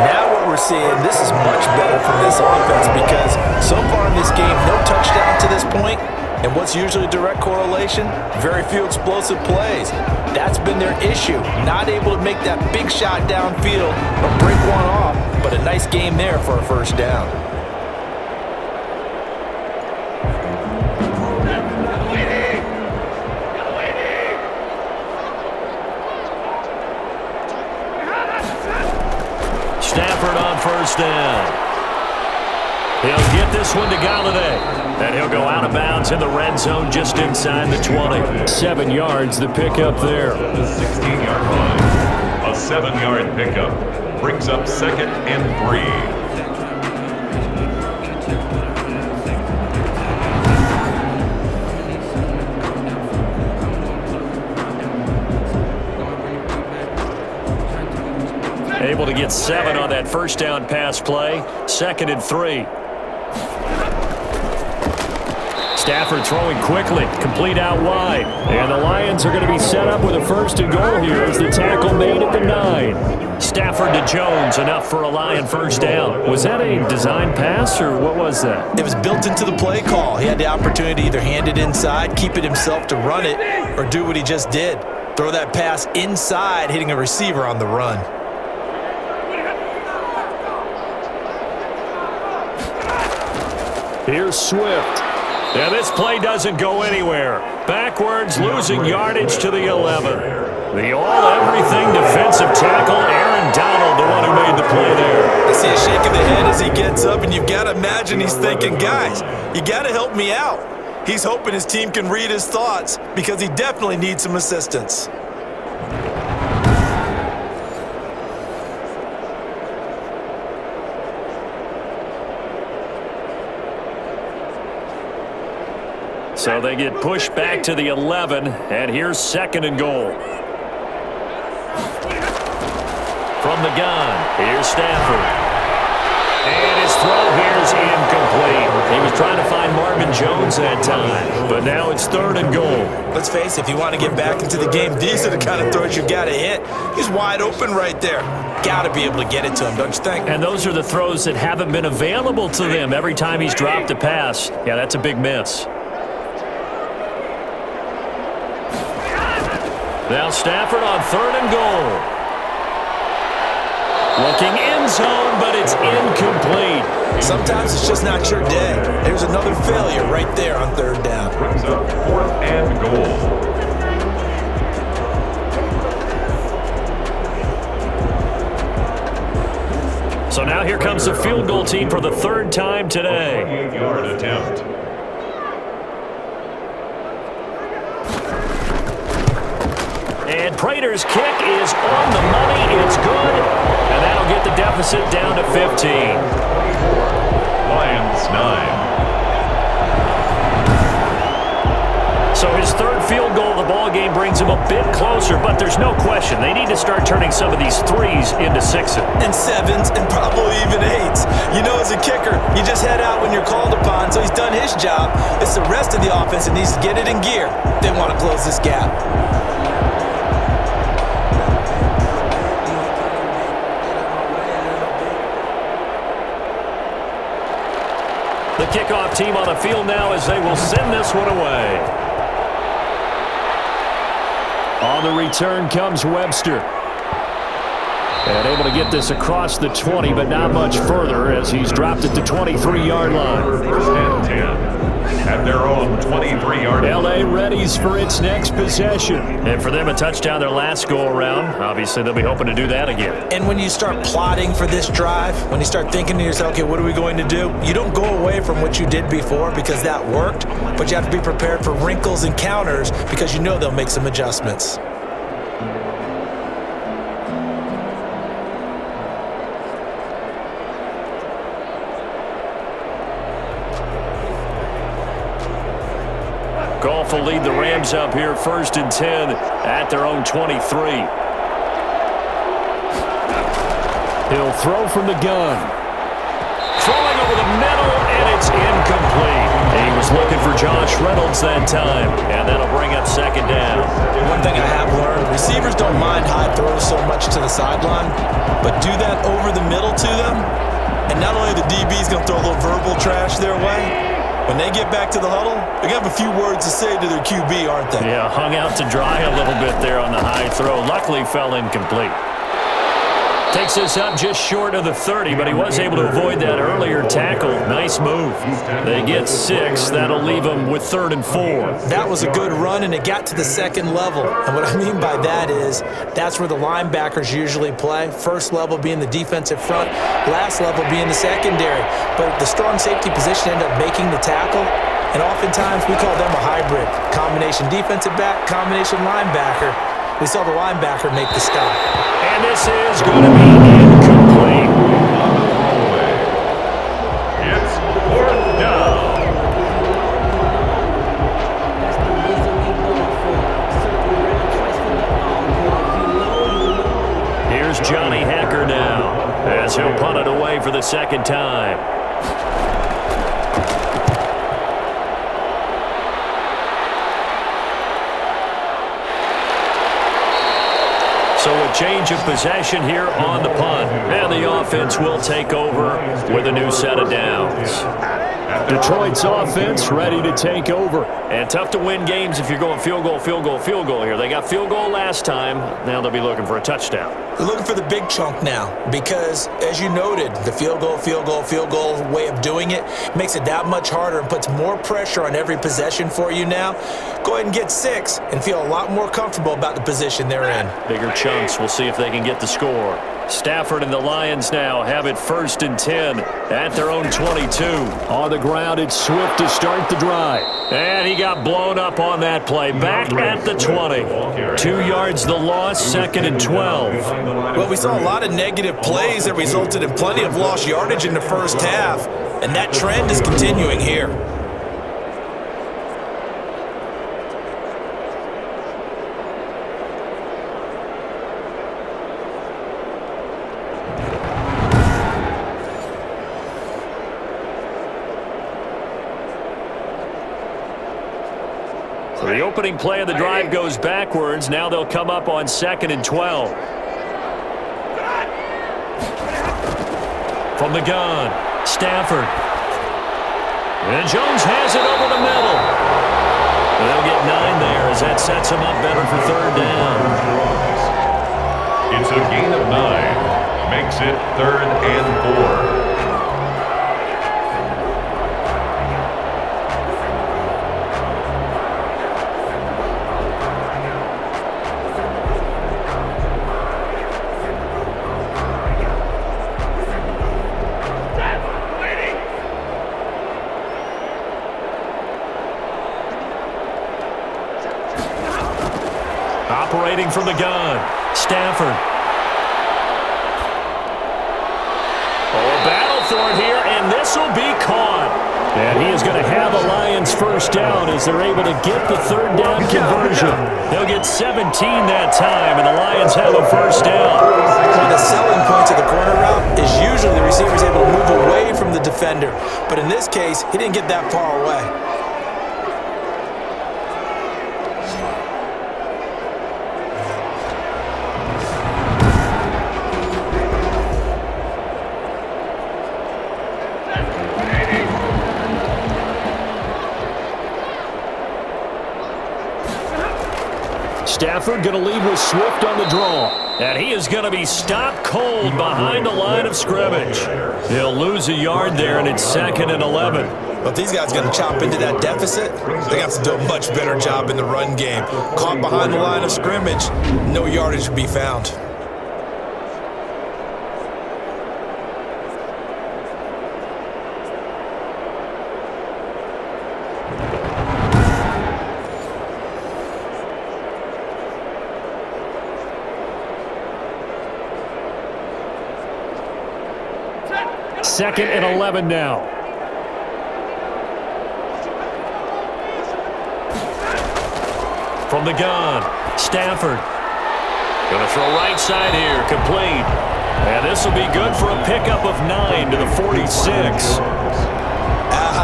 Now what we're seeing, this is much better from this offense because so far in this game, no touchdown to this point. And what's usually a direct correlation? Very few explosive plays. That's been their issue. Not able to make that big shot downfield or break one off, but a nice game there for a first down. Stafford on first down. He'll get this one to Galladay. And he'll go out of bounds in the red zone just inside the 20. 7 yards, the pickup there. The 16-yard line. A 7-yard pickup brings up second and 3. Able to get 7 on that first down pass play. Second and 3. Stafford throwing quickly, complete out wide. And the Lions are going to be set up with a first and goal here as the tackle made at the 9. Stafford to Jones, enough for a Lion first down. Was that a design pass or what was that? It was built into the play call. He had the opportunity to either hand it inside, keep it himself to run it, or do what he just did. Throw that pass inside, hitting a receiver on the run. Here's Swift. And this play doesn't go anywhere. Backwards, losing yardage to the 11. The all-everything defensive tackle, Aaron Donald, the one who made the play there. I see a shake of the head as he gets up, and you've got to imagine he's thinking, guys, you got to help me out. He's hoping his team can read his thoughts because he definitely needs some assistance. So they get pushed back to the 11, and here's second and goal. From the gun, here's Stafford. And his throw here is incomplete. He was trying to find Marvin Jones that time, but now it's third and goal. Let's face it, if you want to get back into the game, these are the kind of throws you got to hit. He's wide open right there. Got to be able to get it to him, don't you think? And those are the throws that haven't been available to them every time he's dropped a pass. Yeah, that's a big miss. Now Stafford on third and goal. Looking end zone, but it's incomplete. Sometimes it's just not your day. There's another failure right there on third down. Brings up fourth and goal. So now here comes the field goal team for the third time today. 28-yard attempt. And Prater's kick is on the money. It's good. And that'll get the deficit down to 15. Lions 9. So his third field goal of the ball game brings him a bit closer, but there's no question they need to start turning some of these threes into sixes. And sevens, and probably even eights. You know, as a kicker, you just head out when you're called upon, so he's done his job. It's the rest of the offense that needs to get it in gear. They want to close this gap. The kickoff team on the field now as they will send this one away. On the return comes Webster. And able to get this across the 20, but not much further as he's dropped at the 23-yard line. First and 10 at their own 23-yard line. L.A. readies for its next possession. And for them, a touchdown their last go-around. Obviously, they'll be hoping to do that again. And when you start plotting for this drive, when you start thinking to yourself, okay, what are we going to do? You don't go away from what you did before because that worked, but you have to be prepared for wrinkles and counters because you know they'll make some adjustments. Goff will lead the Rams up here first and 10 at their own 23. He'll throw from the gun. Throwing over the middle, and it's incomplete. He was looking for Josh Reynolds that time, and that'll bring up second down. One thing I have learned, receivers Receivers don't mind high throws so much to the sideline, but do that over the middle to them, and not only the DB's going to throw a little verbal trash their way, when they get back to the huddle, they're going to have a few words to say to their QB, aren't they? Yeah, hung out to dry a little bit there on the high throw. Luckily fell incomplete. Takes this up just short of the 30, but he was able to avoid that earlier tackle. Nice move. They get 6. That'll leave them with 3rd and 4. That was a good run, and it got to the second level. And what I mean by that is that's where the linebackers usually play. First level being the defensive front, last level being the secondary. But the strong safety position ended up making the tackle, and oftentimes we call them a hybrid. Combination defensive back, combination linebacker. We saw the linebacker make the stop. And this is going to be incomplete. It's 4th down. Here's Johnny Hacker now, as he'll punt it away for the second time. So a change of possession here on the punt. And the offense will take over with a new set of downs. Detroit's offense ready to take over. And tough to win games if you're going field goal, field goal, field goal here. They got field goal last time. Now they'll be looking for a touchdown. They're looking for the big chunk now because, as you noted, the field goal way of doing it makes it that much harder and puts more pressure on every possession for you now. Go ahead and get 6 and feel a lot more comfortable about the position they're in. Bigger chunks. We'll see if they can get the score. Stafford and the Lions now have it 1st and 10 at their own 22. On the ground, it's Swift to start the drive. And he got blown up on that play. Back at the 20. 2 yards the loss, 2nd and 12. Well, we saw a lot of negative plays that resulted in plenty of lost yardage in the first half, and that trend is continuing here. So the opening play of the drive goes backwards. Now they'll come up on 2nd and 12. From the gun, Stafford. And Jones has it over the middle. They'll get 9 there as that sets him up better for 3rd down. It's a gain of 9. Makes it 3rd and 4. Operating from the gun, Stafford. Oh, a battle for it here, and this will be caught. And he is going to have the Lions 1st down as they're able to get the 3rd down conversion. They'll get 17 that time, and the Lions have a 1st down. One of the selling points of the corner route is usually the receiver is able to move away from the defender. But in this case, he didn't get that far away. Stafford going to lead with Swift on the draw. And he is going to be stopped cold behind the line of scrimmage. He'll lose a yard there, and it's 2nd and 11. But if these guys are going to chop into that deficit, they have to do a much better job in the run game. Caught behind the line of scrimmage, no yardage to be found. Second and 11 now. From the gun, Stafford. Going to throw right side here, complete. And this will be good for a pickup of 9 to the 46.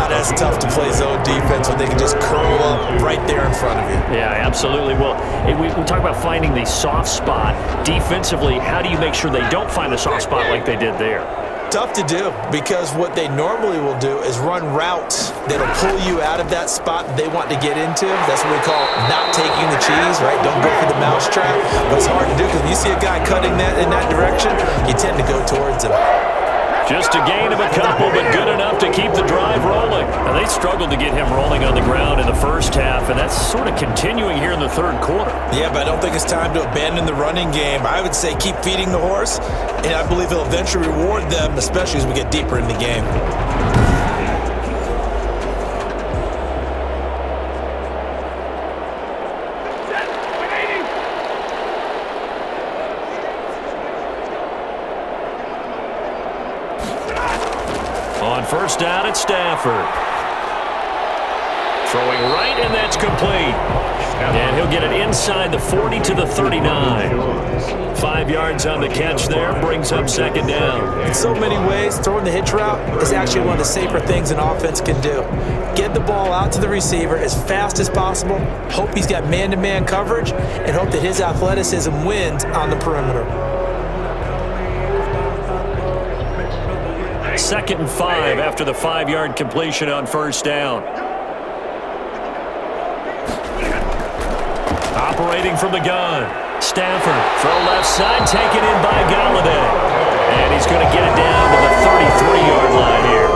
that's tough to play zone defense when they can just curl up right there in front of you. Yeah, absolutely. Well, we talk about finding the soft spot. Defensively, how do you make sure they don't find a soft spot like they did there? Tough to do, because what they normally will do is run routes that'll pull you out of that spot they want to get into. That's what we call not taking the cheese, right? Don't go for the mousetrap. But it's hard to do because when you see a guy cutting that in that direction, you tend to go towards him. Just a gain of a couple, but good enough to keep the drive rolling. Now, they struggled to get him rolling on the ground in the first half, and that's sort of continuing here in the third quarter. Yeah, but I don't think it's time to abandon the running game. I would say keep feeding the horse, and I believe he'll eventually reward them, especially as we get deeper in the game. On first down, it's Stafford. Throwing right, and that's complete. And he'll get it inside the 40 to the 39. 5 yards on the catch there, brings up second down. In so many ways, throwing the hitch route is actually one of the safer things an offense can do. Get the ball out to the receiver as fast as possible, hope he's got man-to-man coverage, and hope that his athleticism wins on the perimeter. 2nd and 5 after the 5-yard completion on first down. Operating from the gun. Stafford, throw left side, taken in by Galladay. And he's going to get it down to the 33-yard line here.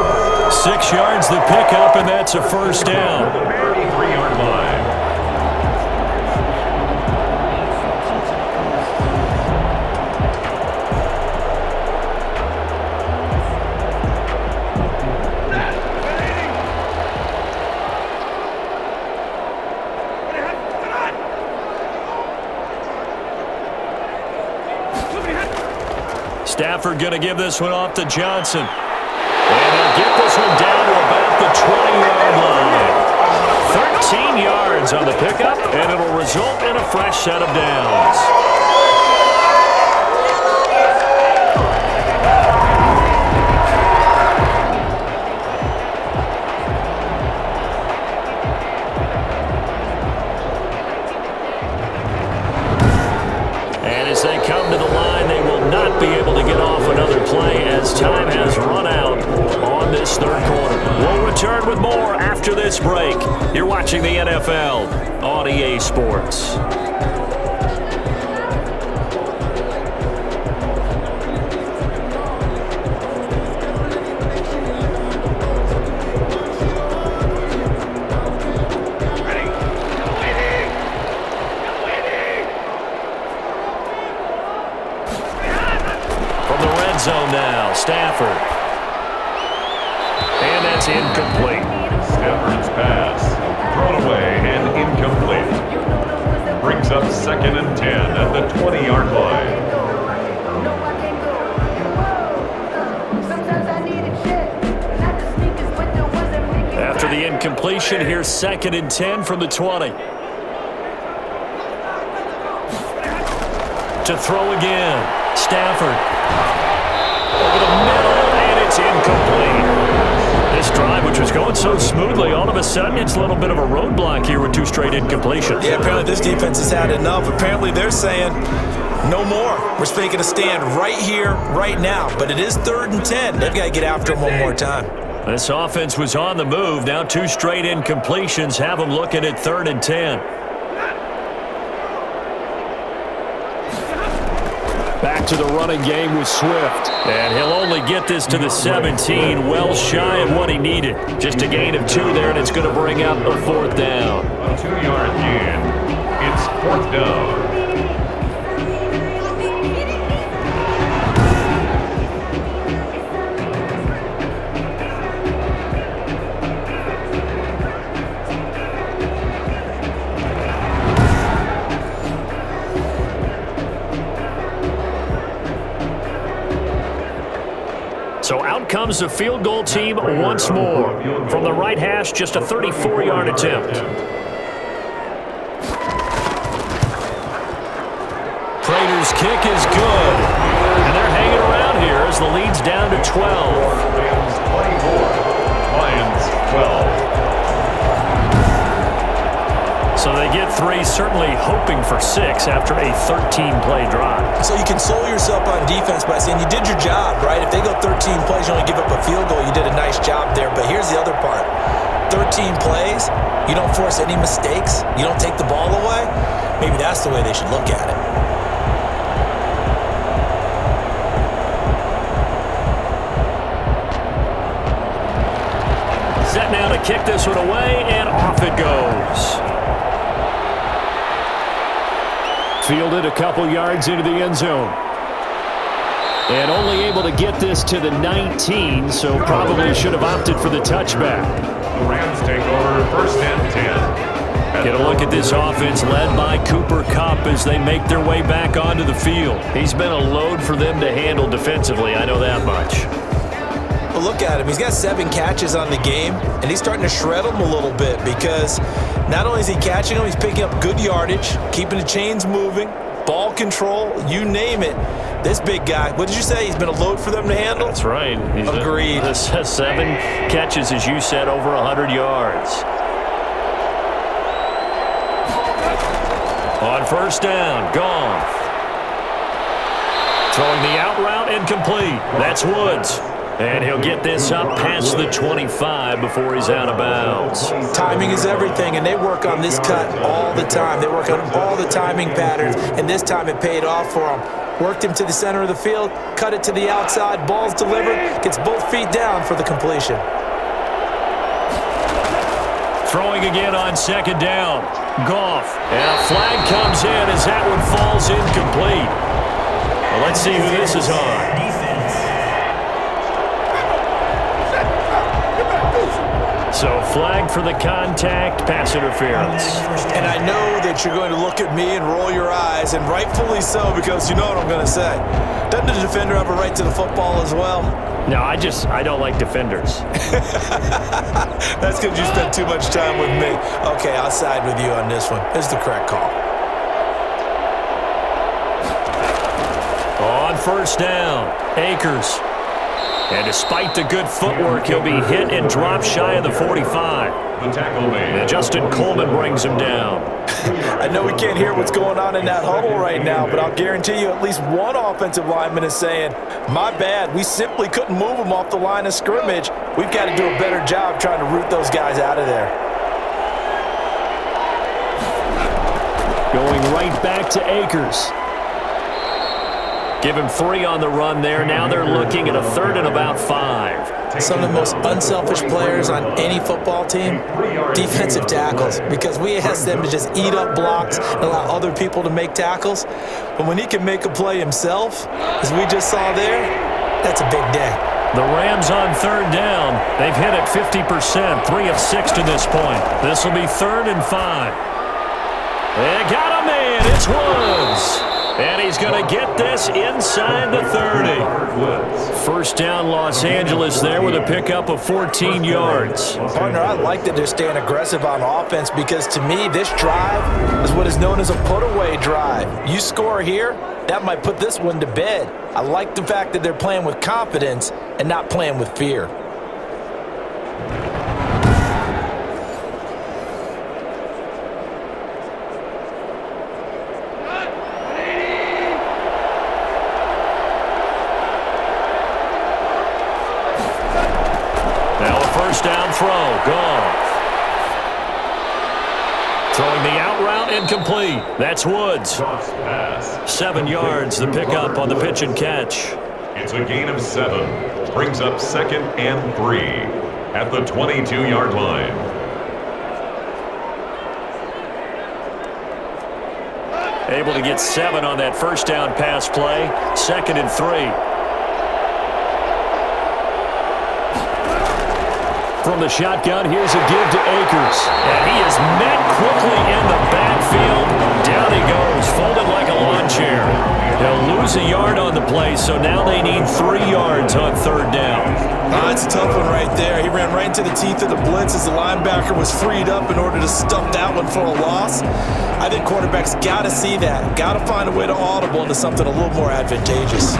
6 yards the pickup, and that's a first down. 33-yard line. Stafford going to give this one off to Johnson. And he'll get this one down to about the 20-yard line. 13 yards on the pickup, and it'll result in a fresh set of downs. As they come to the line, they will not be able to get off another play as time has run out on this third quarter. We'll return with more after this break. You're watching the NFL on EA Sports. Zone now, Stafford. And that's incomplete. Stafford's pass thrown away and incomplete. Brings up 2nd and 10 at the 20-yard line. After the incompletion, here's 2nd and 10 from the 20. To throw again, Stafford. Over the middle, and it's incomplete. This drive, which was going so smoothly, all of a sudden it's a little bit of a roadblock here with 2 straight incompletions. Yeah, apparently this defense has had enough. Apparently they're saying, no more. We're making a stand right here, right now. But it is 3rd and 10. They've got to get after him one more time. This offense was on the move. Now 2 straight incompletions have them looking at 3rd and 10. Back to the running game with Swift. And he'll only get this to the 17, well shy of what he needed. Just a gain of 2 there, and it's going to bring up a 4th down. A 2-yard gain. It's 4th down. So out comes the field goal team once more. From the right hash, just a 34-yard attempt. Prater's kick is good. And they're hanging around here as the lead's down to 12. Lions 24, Lions 12. So they get 3, certainly hoping for 6 after a 13-play drive. So you console yourself on defense by saying you did your job, right? If they go 13 plays, you only give up a field goal, you did a nice job there. But here's the other part. 13 plays, you don't force any mistakes, you don't take the ball away. Maybe that's the way they should look at it. Set now to kick this one away, and off it goes. Fielded a couple yards into the end zone. And only able to get this to the 19, so probably should have opted for the touchback. The Rams take over 1st and 10. Get a look at this offense led by Cooper Kupp as they make their way back onto the field. He's been a load for them to handle defensively, I know that much. But look at him. He's got 7 catches on the game, and he's starting to shred them a little bit because not only is he catching them, he's picking up good yardage, keeping the chains moving, ball control, you name it. This big guy, what did you say? He's been a load for them to handle? That's right. Agreed. 7 catches, as you said, over 100 yards. On 1st down, Goff. Throwing the out route incomplete. That's Woods. And he'll get this up past the 25 before he's out of bounds. Timing is everything, and they work on this cut all the time. They work on all the timing patterns, and this time it paid off for him. Worked him to the center of the field, cut it to the outside, ball's delivered, gets both feet down for the completion. Throwing again on 2nd down. Goff. And a flag comes in as that one falls incomplete. Well, let's see who this is on. So flag for the contact, pass interference. And I know that you're going to look at me and roll your eyes, and rightfully so, because you know what I'm going to say. Doesn't the defender have a right to the football as well? No, I don't like defenders. That's because you spend too much time with me. Okay, I'll side with you on this one. It's the correct call. On 1st down, Akers. And despite the good footwork, he'll be hit and dropped shy of the 45. The tackle made. And Justin Coleman brings him down. I know we can't hear what's going on in that huddle right now, but I'll guarantee you at least one offensive lineman is saying, my bad, we simply couldn't move them off the line of scrimmage. We've got to do a better job trying to root those guys out of there. Going right back to Akers. Give him 3 on the run there. Now they're looking at a 3rd and about 5. Some of the most unselfish players on any football team, defensive tackles, because we ask them to just eat up blocks and allow other people to make tackles. But when he can make a play himself, as we just saw there, that's a big day. The Rams on 3rd down. They've hit it 50%, 3 of 6 to this point. This will be 3rd and 5. They got a man. It's Woods. And he's going to get this inside the 30. 1st down, Los Angeles there with a pickup of 14 yards. Partner, I like that they're staying aggressive on offense because to me, this drive is what is known as a put-away drive. You score here, that might put this one to bed. I like the fact that they're playing with confidence and not playing with fear. Down throw, Goff. Throwing the out route incomplete. That's Woods. 7 yards, the pickup on the pitch and catch. It's a gain of 7. Brings up 2nd and 3 at the 22-yard line. Able to get 7 on that 1st down pass play. 2nd and 3. From the shotgun, here's a give to Akers. And he is met quickly in the backfield. Down he goes, folded like a lawn chair. They'll lose a yard on the play, so now they need 3 yards on 3rd down. That's a tough one right there. He ran right into the teeth of the blitz as the linebacker was freed up in order to stuff that one for a loss. I think quarterbacks got to see that. Got to find a way to audible into something a little more advantageous.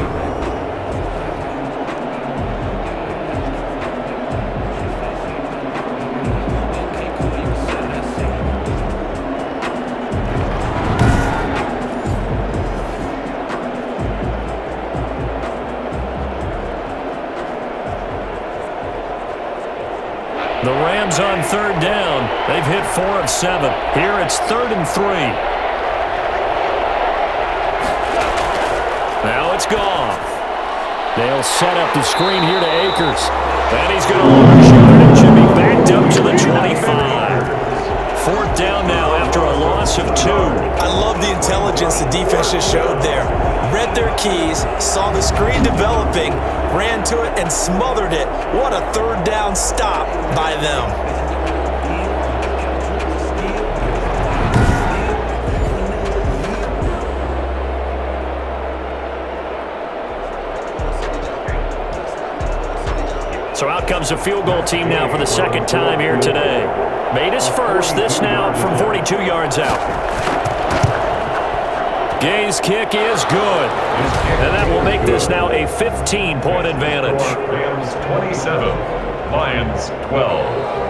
Rams on third down. They've hit 4 of 7. Here it's 3rd and 3. Now it's Goff. They'll set up the screen here to Akers. And he's going to launch it. It should be backed up to the 25. 4th down now after a loss of 2. I love the intelligence the defense just showed there. Read their keys, saw the screen developing, ran to it, and smothered it. What a 3rd down stop by them. So out comes a field goal team now for the 2nd time here today. Made his first, this now from 42 yards out. Gay's kick is good. And that will make this now a 15-point advantage. Rams 27, Lions 12.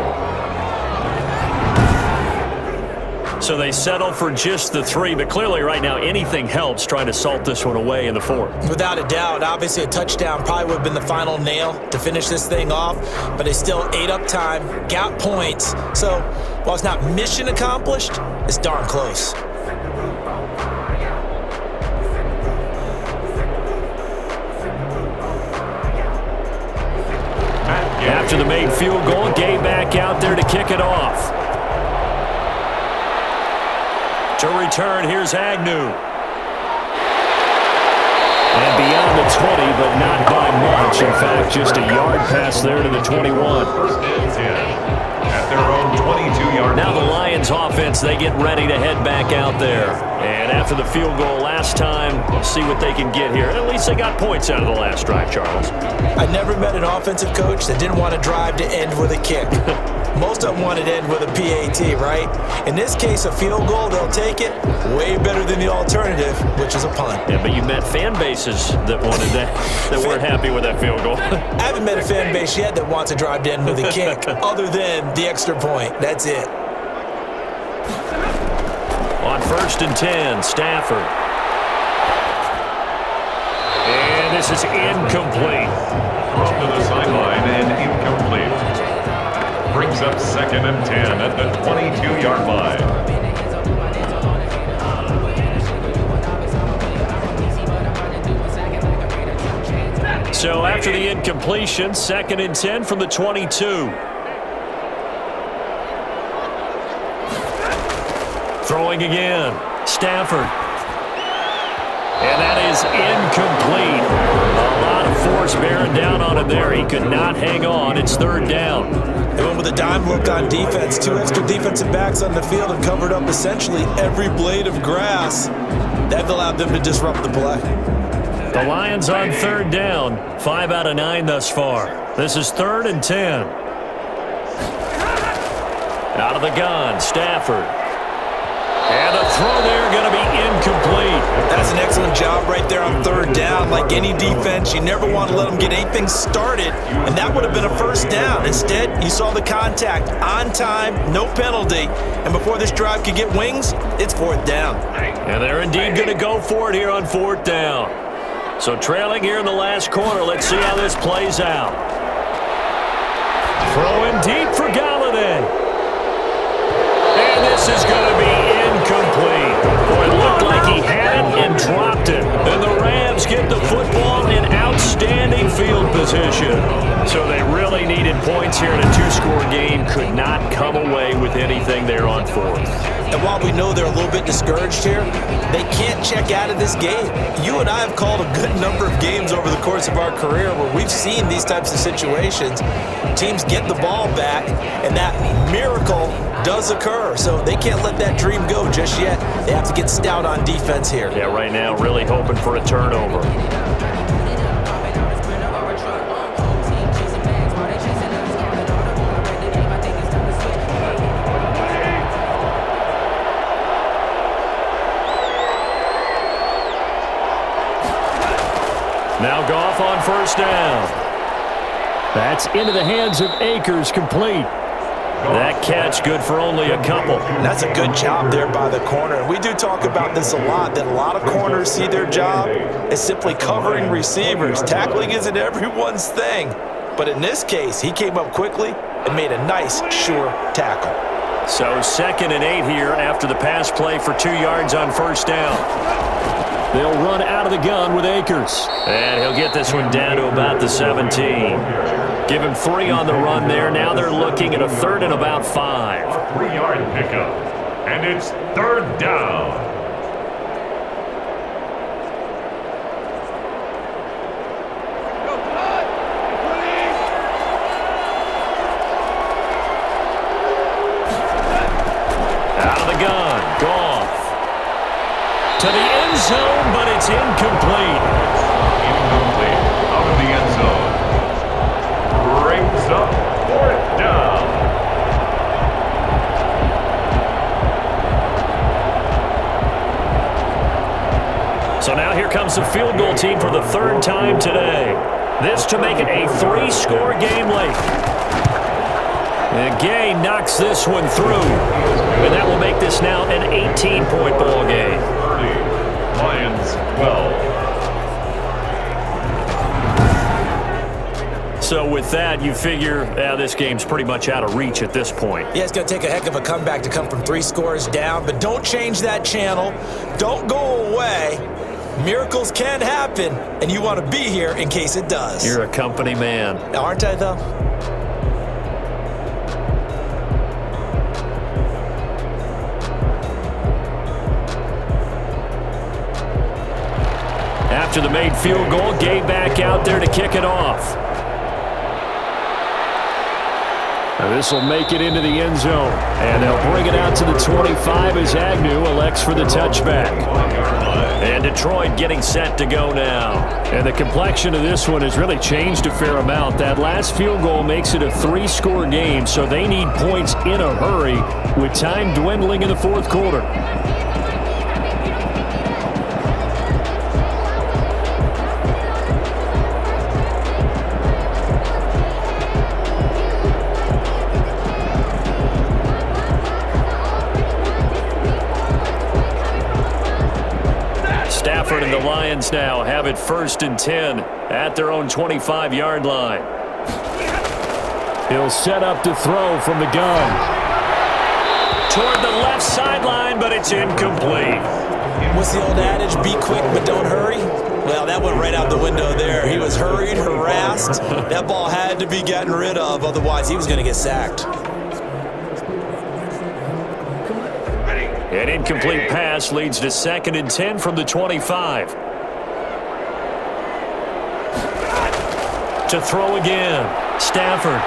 So they settle for just the 3, but clearly right now anything helps trying to salt this one away in the 4th. Without a doubt, obviously a touchdown probably would have been the final nail to finish this thing off, but they still ate up time, got points. So while it's not mission accomplished, it's darn close. After the made field goal, Gay back out there to kick it off. To return, here's Agnew. And beyond the 20, but not by much. In fact, just a yard pass there to the 21. 1st and 10 at their own 22-yard line. Now the Lions offense, they get ready to head back out there. And after the field goal last time, we'll see what they can get here. At least they got points out of the last drive, Charles. I never met an offensive coach that didn't want to drive to end with a kick. Most of them want to end with a PAT, right? In this case, a field goal, they'll take it. Way better than the alternative, which is a punt. Yeah, but you met fan bases that wanted that weren't happy with that field goal. I haven't met a fan base yet that wants to drive to end with a kick, other than the extra point. That's it. On 1st and 10, Stafford. And this is incomplete. Thrown to the sideline and incomplete. Brings up 2nd and 10 at the 22-yard line. So after the incompletion, 2nd and 10 from the 22. Throwing again, Stafford. And that is incomplete. A lot of force bearing down on him there. He could not hang on. It's 3rd down. They went with a dime look on defense. 2 extra defensive backs on the field and covered up essentially every blade of grass. That allowed them to disrupt the play. The Lions on 3rd down. 5 out of 9 thus far. This is 3rd and 10. Out of the gun, Stafford. And a throw there going to be incomplete. That's an excellent job right there on 3rd down. Like any defense, you never want to let them get anything started, and that would have been a 1st down. Instead, you saw the contact on time, no penalty, and before this drive could get wings, it's 4th down. And they're indeed going to go for it here on 4th down. So trailing here in the last quarter, let's see how this plays out. Throwing deep for Galladay. And this is going to be incomplete. Boy, it looked like he had it and dropped it. And the Rams get the football in outstanding field position. So they really needed points here in a 2-score game. Could not come away with anything there on 4th. And while we know they're a little bit discouraged here, they can't check out of this game. You and I have called a good number of games over the course of our career where we've seen these types of situations. Teams get the ball back, and that miracle does occur. So they can't let that dream go just yet. They have to get stout on defense here. Yeah, right now really hoping for a turnover. Now Goff on 1st down. That's into the hands of Akers, complete. That catch good for only a couple. That's a good job there by the corner. We do talk about this a lot, that a lot of corners see their job as simply covering receivers. Tackling isn't everyone's thing. But in this case, he came up quickly, and made a nice, sure tackle. So 2nd and 8 here after the pass play for 2 yards on first down. They'll run out of the gun with Akers. And he'll get this one down to about the 17. Give him 3 on the run there. Now they're looking at a 3rd and about 5. 3-yard pickup. And it's 3rd down. To the end zone, but it's incomplete. Incomplete. Out of the end zone. Brings up 4th down. So now here comes the field goal team for the 3rd time today. This to make it a 3-score game late. And Gay knocks this one through. And that will make this now an 18-point ball game. Lions 12. So with that, you figure this game's pretty much out of reach at this point. Yeah, it's going to take a heck of a comeback to come from 3 scores down, but don't change that channel. Don't go away. Miracles can happen, and you want to be here in case it does. You're a company man. Aren't I, though? After the made field goal, Gay back out there to kick it off. Now this will make it into the end zone. And they'll bring it out to the 25 as Agnew elects for the touchback. And Detroit getting set to go now. And the complexion of this one has really changed a fair amount. That last field goal makes it a 3-score game, so they need points in a hurry with time dwindling in the 4th quarter. And the Lions now have it 1st and 10 at their own 25-yard line. He'll set up to throw from the gun. Toward the left sideline, but it's incomplete. What's the old adage? Be quick, but don't hurry? Well, that went right out the window there. He was hurried, harassed. That ball had to be gotten rid of, otherwise he was going to get sacked. An incomplete pass leads to 2nd and 10 from the 25. To throw again, Stafford.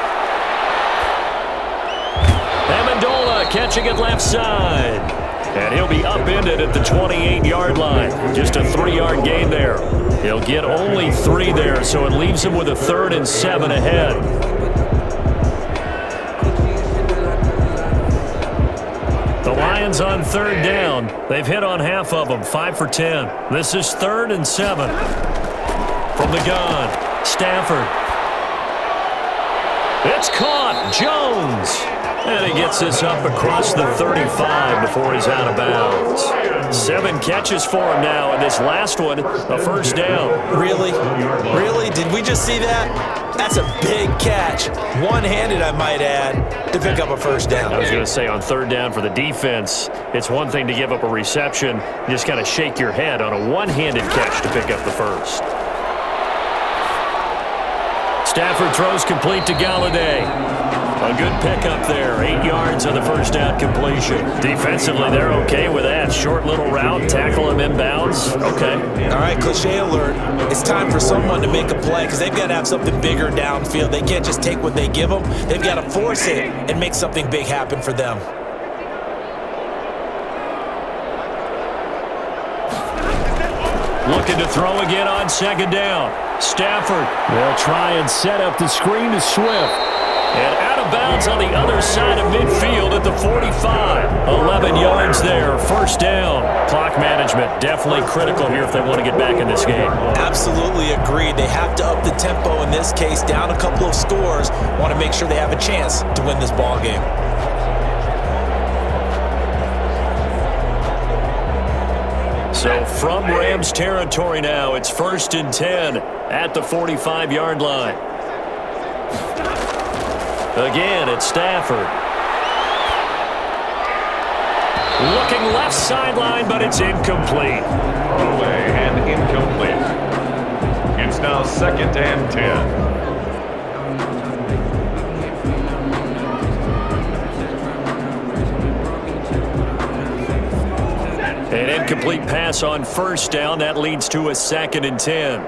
Amendola catching it left side. And he'll be upended at the 28-yard line. Just a 3-yard gain there. He'll get only 3 there, so it leaves him with a 3rd and 7 ahead. The Lions on 3rd down. They've hit on half of them, 5 for 10. This is 3rd and 7. From the gun, Stafford. It's caught, Jones. And he gets this up across the 35 before he's out of bounds. 7 catches for him now, and this last one, a 1st down. Really? Really? Did we just see that? That's a big catch. One-handed, I might add, to pick up a 1st down. I was going to say on 3rd down for the defense, it's one thing to give up a reception. You just got to shake your head on a one-handed catch to pick up the 1st. Stafford throws complete to Galladay. A good pickup there. 8 yards on the 1st down completion. Defensively, they're okay with that. Short little route, tackle him inbounds. Okay. All right, cliche alert. It's time for someone to make a play because they've got to have something bigger downfield. They can't just take what they give them. They've got to force it and make something big happen for them. Looking to throw again on 2nd down. Stafford. They'll try and set up the screen to Swift. And out of bounds on the other side of midfield at the 45. 11 yards there, 1st down. Clock management definitely critical here if they want to get back in this game. Absolutely agreed. They have to up the tempo in this case, down a couple of scores. Want to make sure they have a chance to win this ball game. So from Rams territory now, it's 1st and 10 at the 45-yard line. Again, it's Stafford. Looking left sideline, but it's incomplete. Away and incomplete. It's now 2nd and 10. An incomplete pass on 1st down. That leads to a 2nd and 10.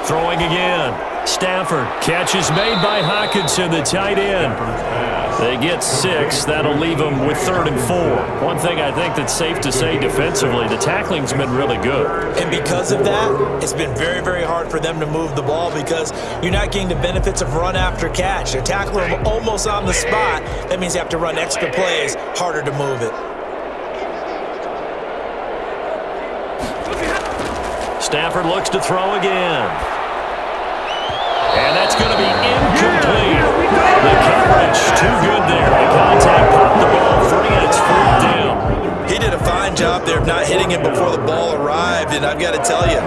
Throwing again. Stafford. Catch is made by Hockenson, the tight end. They get 6. That'll leave them with 3rd and 4. One thing I think that's safe to say defensively, the tackling's been really good. And because of that, it's been very, very hard for them to move the ball because you're not getting the benefits of run after catch. They're tackling them almost on the spot. That means you have to run extra plays, harder to move it. Stafford looks to throw again. And that's going to be incomplete. The coverage too good there. The contact popped the ball free, and it's 4th down. He did a fine job there of not hitting him before the ball arrived, and I've got to tell you,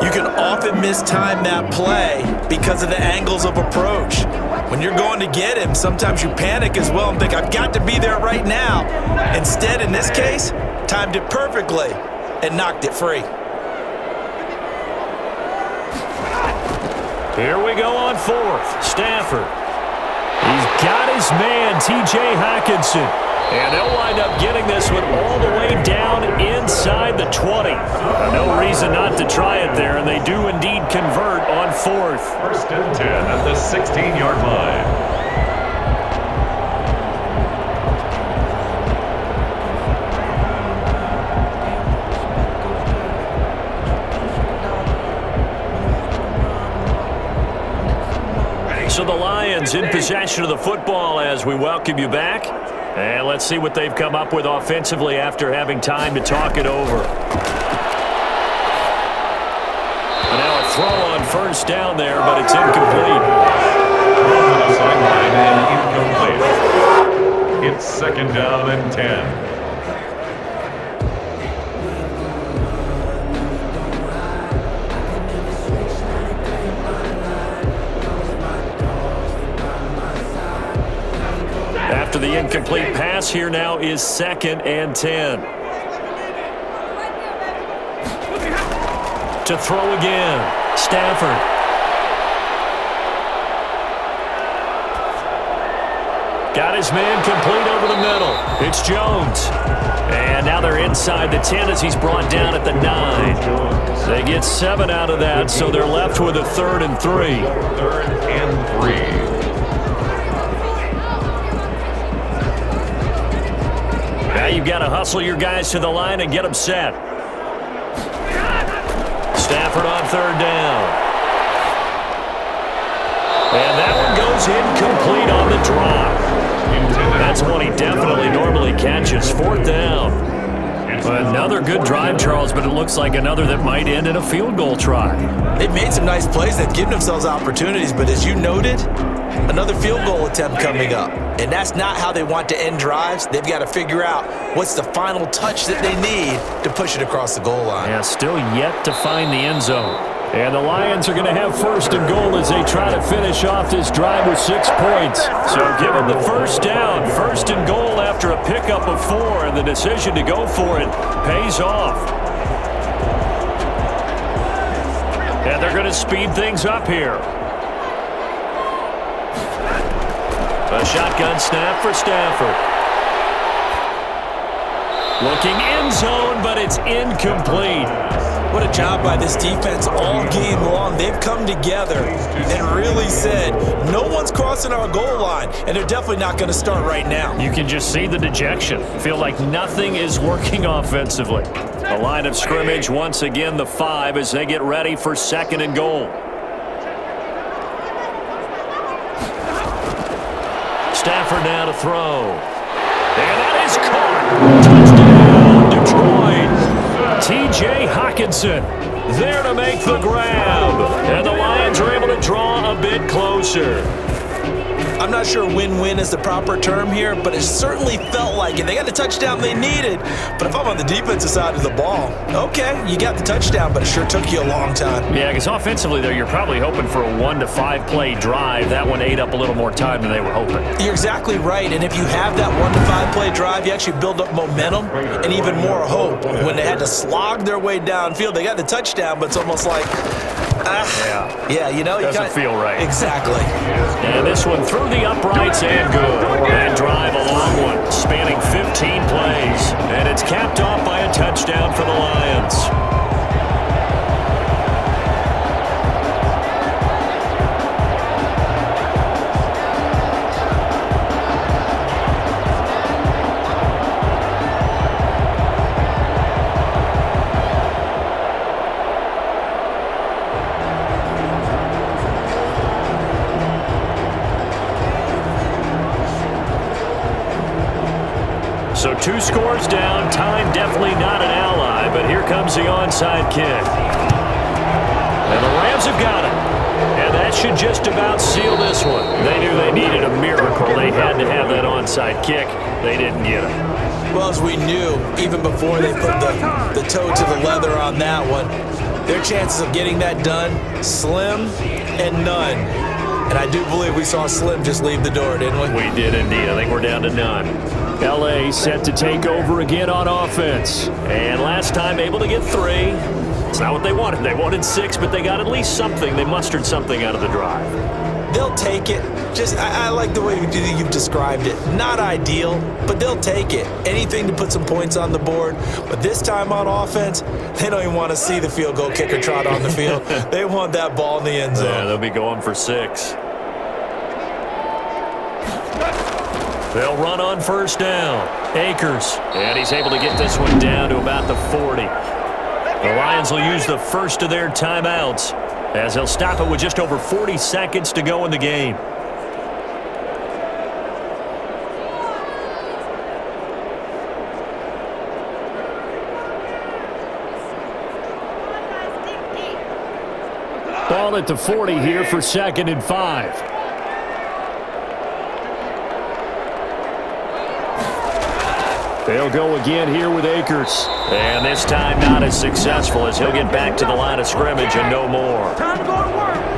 you can often mistime that play because of the angles of approach. When you're going to get him, sometimes you panic as well and think, I've got to be there right now. Instead, in this case, timed it perfectly and knocked it free. Here we go on 4th. Stafford. He's got his man, T.J. Hockenson. And they'll wind up getting this one all the way down inside the 20. No reason not to try it there, and they do indeed convert on 4th. 1st and 10 at the 16-yard line. So the Lions in possession of the football as we welcome you back. And let's see what they've come up with offensively after having time to talk it over. And now a throw on 1st down there, but it's incomplete. Throw to the sideline and incomplete. It's 2nd down and 10. After the incomplete pass, here now is 2nd and 10. To throw again, Stafford. Got his man complete over the middle. It's Jones. And now they're inside the 10 as he's brought down at the 9. They get 7 out of that, so they're left with a 3rd and 3. 3rd and 3. Now you've got to hustle your guys to the line and get them set. Stafford on 3rd down. And that one goes incomplete on the drop. That's one he definitely normally catches. 4th down. Another good drive, Charles, but it looks like another that might end in a field goal try. They've made some nice plays. They've given themselves opportunities, but as you noted, another field goal attempt coming up. And that's not how they want to end drives. They've got to figure out what's the final touch that they need to push it across the goal line. Yeah, still yet to find the end zone. And the Lions are going to have 1st and goal as they try to finish off this drive with 6 points. So give them the 1st down, 1st and goal after a pickup of 4, and the decision to go for it pays off. And they're going to speed things up here. A shotgun snap for Stafford. Looking end zone, but it's incomplete. What a job by this defense all game long. They've come together and really said, no one's crossing our goal line, and they're definitely not going to start right now. You can just see the dejection. Feel like nothing is working offensively. The line of scrimmage, once again, the 5 as they get ready for 2nd and goal. Stafford now to throw. And that is caught. Touchdown, Detroit. T.J. Hockenson there to make the grab. And the Lions are able to draw a bit closer. I'm not sure win-win is the proper term here, but it certainly felt like it. They got the touchdown they needed, but if I'm on the defensive side of the ball, okay, you got the touchdown, but it sure took you a long time. Yeah, because offensively there, you're probably hoping for a 1 to 5 play drive. That one ate up a little more time than they were hoping. You're exactly right, and if you have that 1 to 5 play drive, you actually build up momentum and even more hope. When they had to slog their way downfield, they got the touchdown, but it's almost like, yeah, you know, doesn't feel right. Exactly. And this one through the uprights and good. That drive, a long one, spanning 15 plays. And it's capped off by a touchdown for the Lions. So 2 scores down, time definitely not an ally, but here comes the onside kick. And the Rams have got it. And that should just about seal this one. They knew they needed a miracle. They had to have that onside kick. They didn't get it. Well, as we knew, even before they put the toe to the leather on that one, their chances of getting that done, slim and none. And I do believe we saw Slim just leave the door, didn't we? We did indeed. I think we're down to none. LA set to take over again on offense. And last time able to get 3. It's not what they wanted. They wanted 6, but they got at least something. They mustered something out of the drive. They'll take it. Just, I like the way you've described it. Not ideal, but they'll take it. Anything to put some points on the board. But this time on offense, they don't even want to see the field goal kicker trot on the field. They want that ball in the end zone. Yeah, they'll be going for 6. They'll run on first down. Akers, and he's able to get this one down to about the 40. The Lions will use the first of their timeouts as they'll stop it with just over 40 seconds to go in the game. Ball at the 40 here for 2nd and 5. They'll go again here with Akers. And this time not as successful as he'll get back to the line of scrimmage and no more.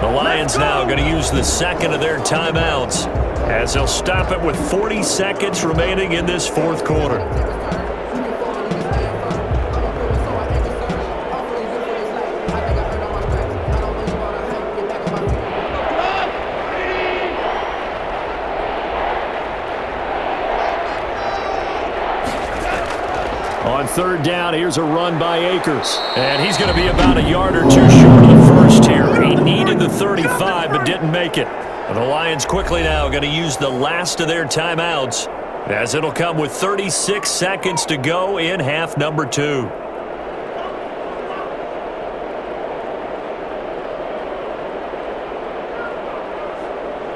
The Lions now going to use the second of their timeouts as they'll stop it with 40 seconds remaining in this 4th quarter. On 3rd down, here's a run by Akers. And he's going to be about a yard or 2 short of the first here. He needed the 35, but didn't make it. And the Lions quickly now going to use the last of their timeouts as it'll come with 36 seconds to go in half number 2.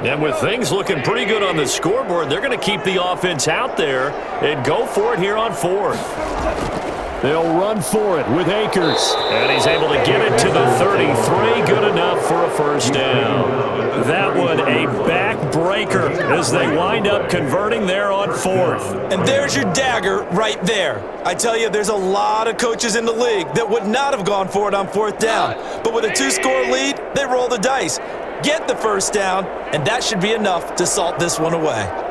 And with things looking pretty good on the scoreboard, they're going to keep the offense out there and go for it here on 4th. They'll run for it with Akers. And he's able to get it to the 33. Good enough for a first down. That one a backbreaker as they wind up converting there on 4th. And there's your dagger right there. I tell you, there's a lot of coaches in the league that would not have gone for it on 4th down. But with a 2-score lead, they roll the dice. Get the first down, and that should be enough to salt this one away.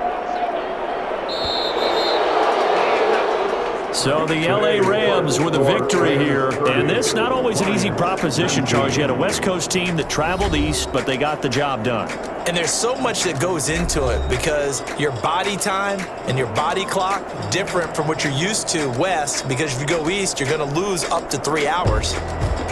So the LA Rams with a victory here. And this not always an easy proposition, Charles. You had a West Coast team that traveled east, but they got the job done. And there's so much that goes into it because your body time and your body clock different from what you're used to west, because if you go east, you're going to lose up to 3 hours,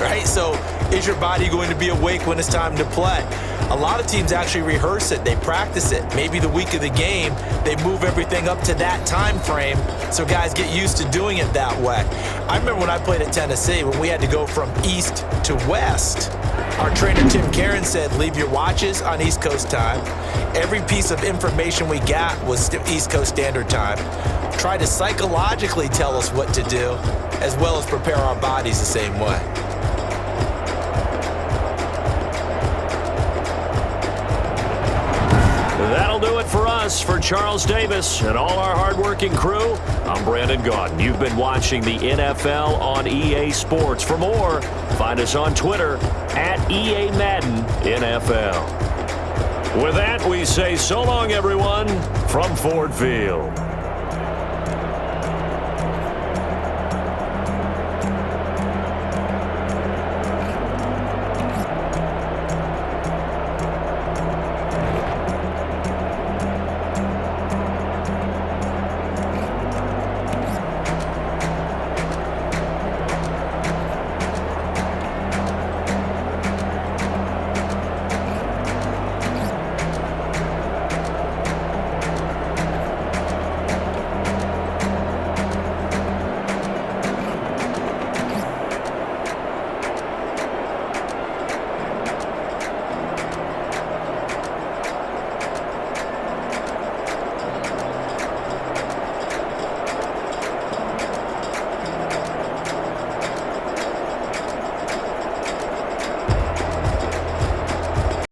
right? So is your body going to be awake when it's time to play? A lot of teams actually rehearse it. They practice it. Maybe the week of the game, they move everything up to that time frame so guys get used to doing it that way. I remember when I played at Tennessee, when we had to go from east to west, our trainer Tim Karen said, leave your watches on East Coast time. Every piece of information we got was East Coast Standard Time. Try to psychologically tell us what to do, as well as prepare our bodies the same way. us, for Charles Davis and all our hardworking crew, I'm Brandon Gaudin. You've been watching the NFL on EA Sports. For more, find us on Twitter at EA Madden NFL. With that, we say so long, everyone, from Ford Field.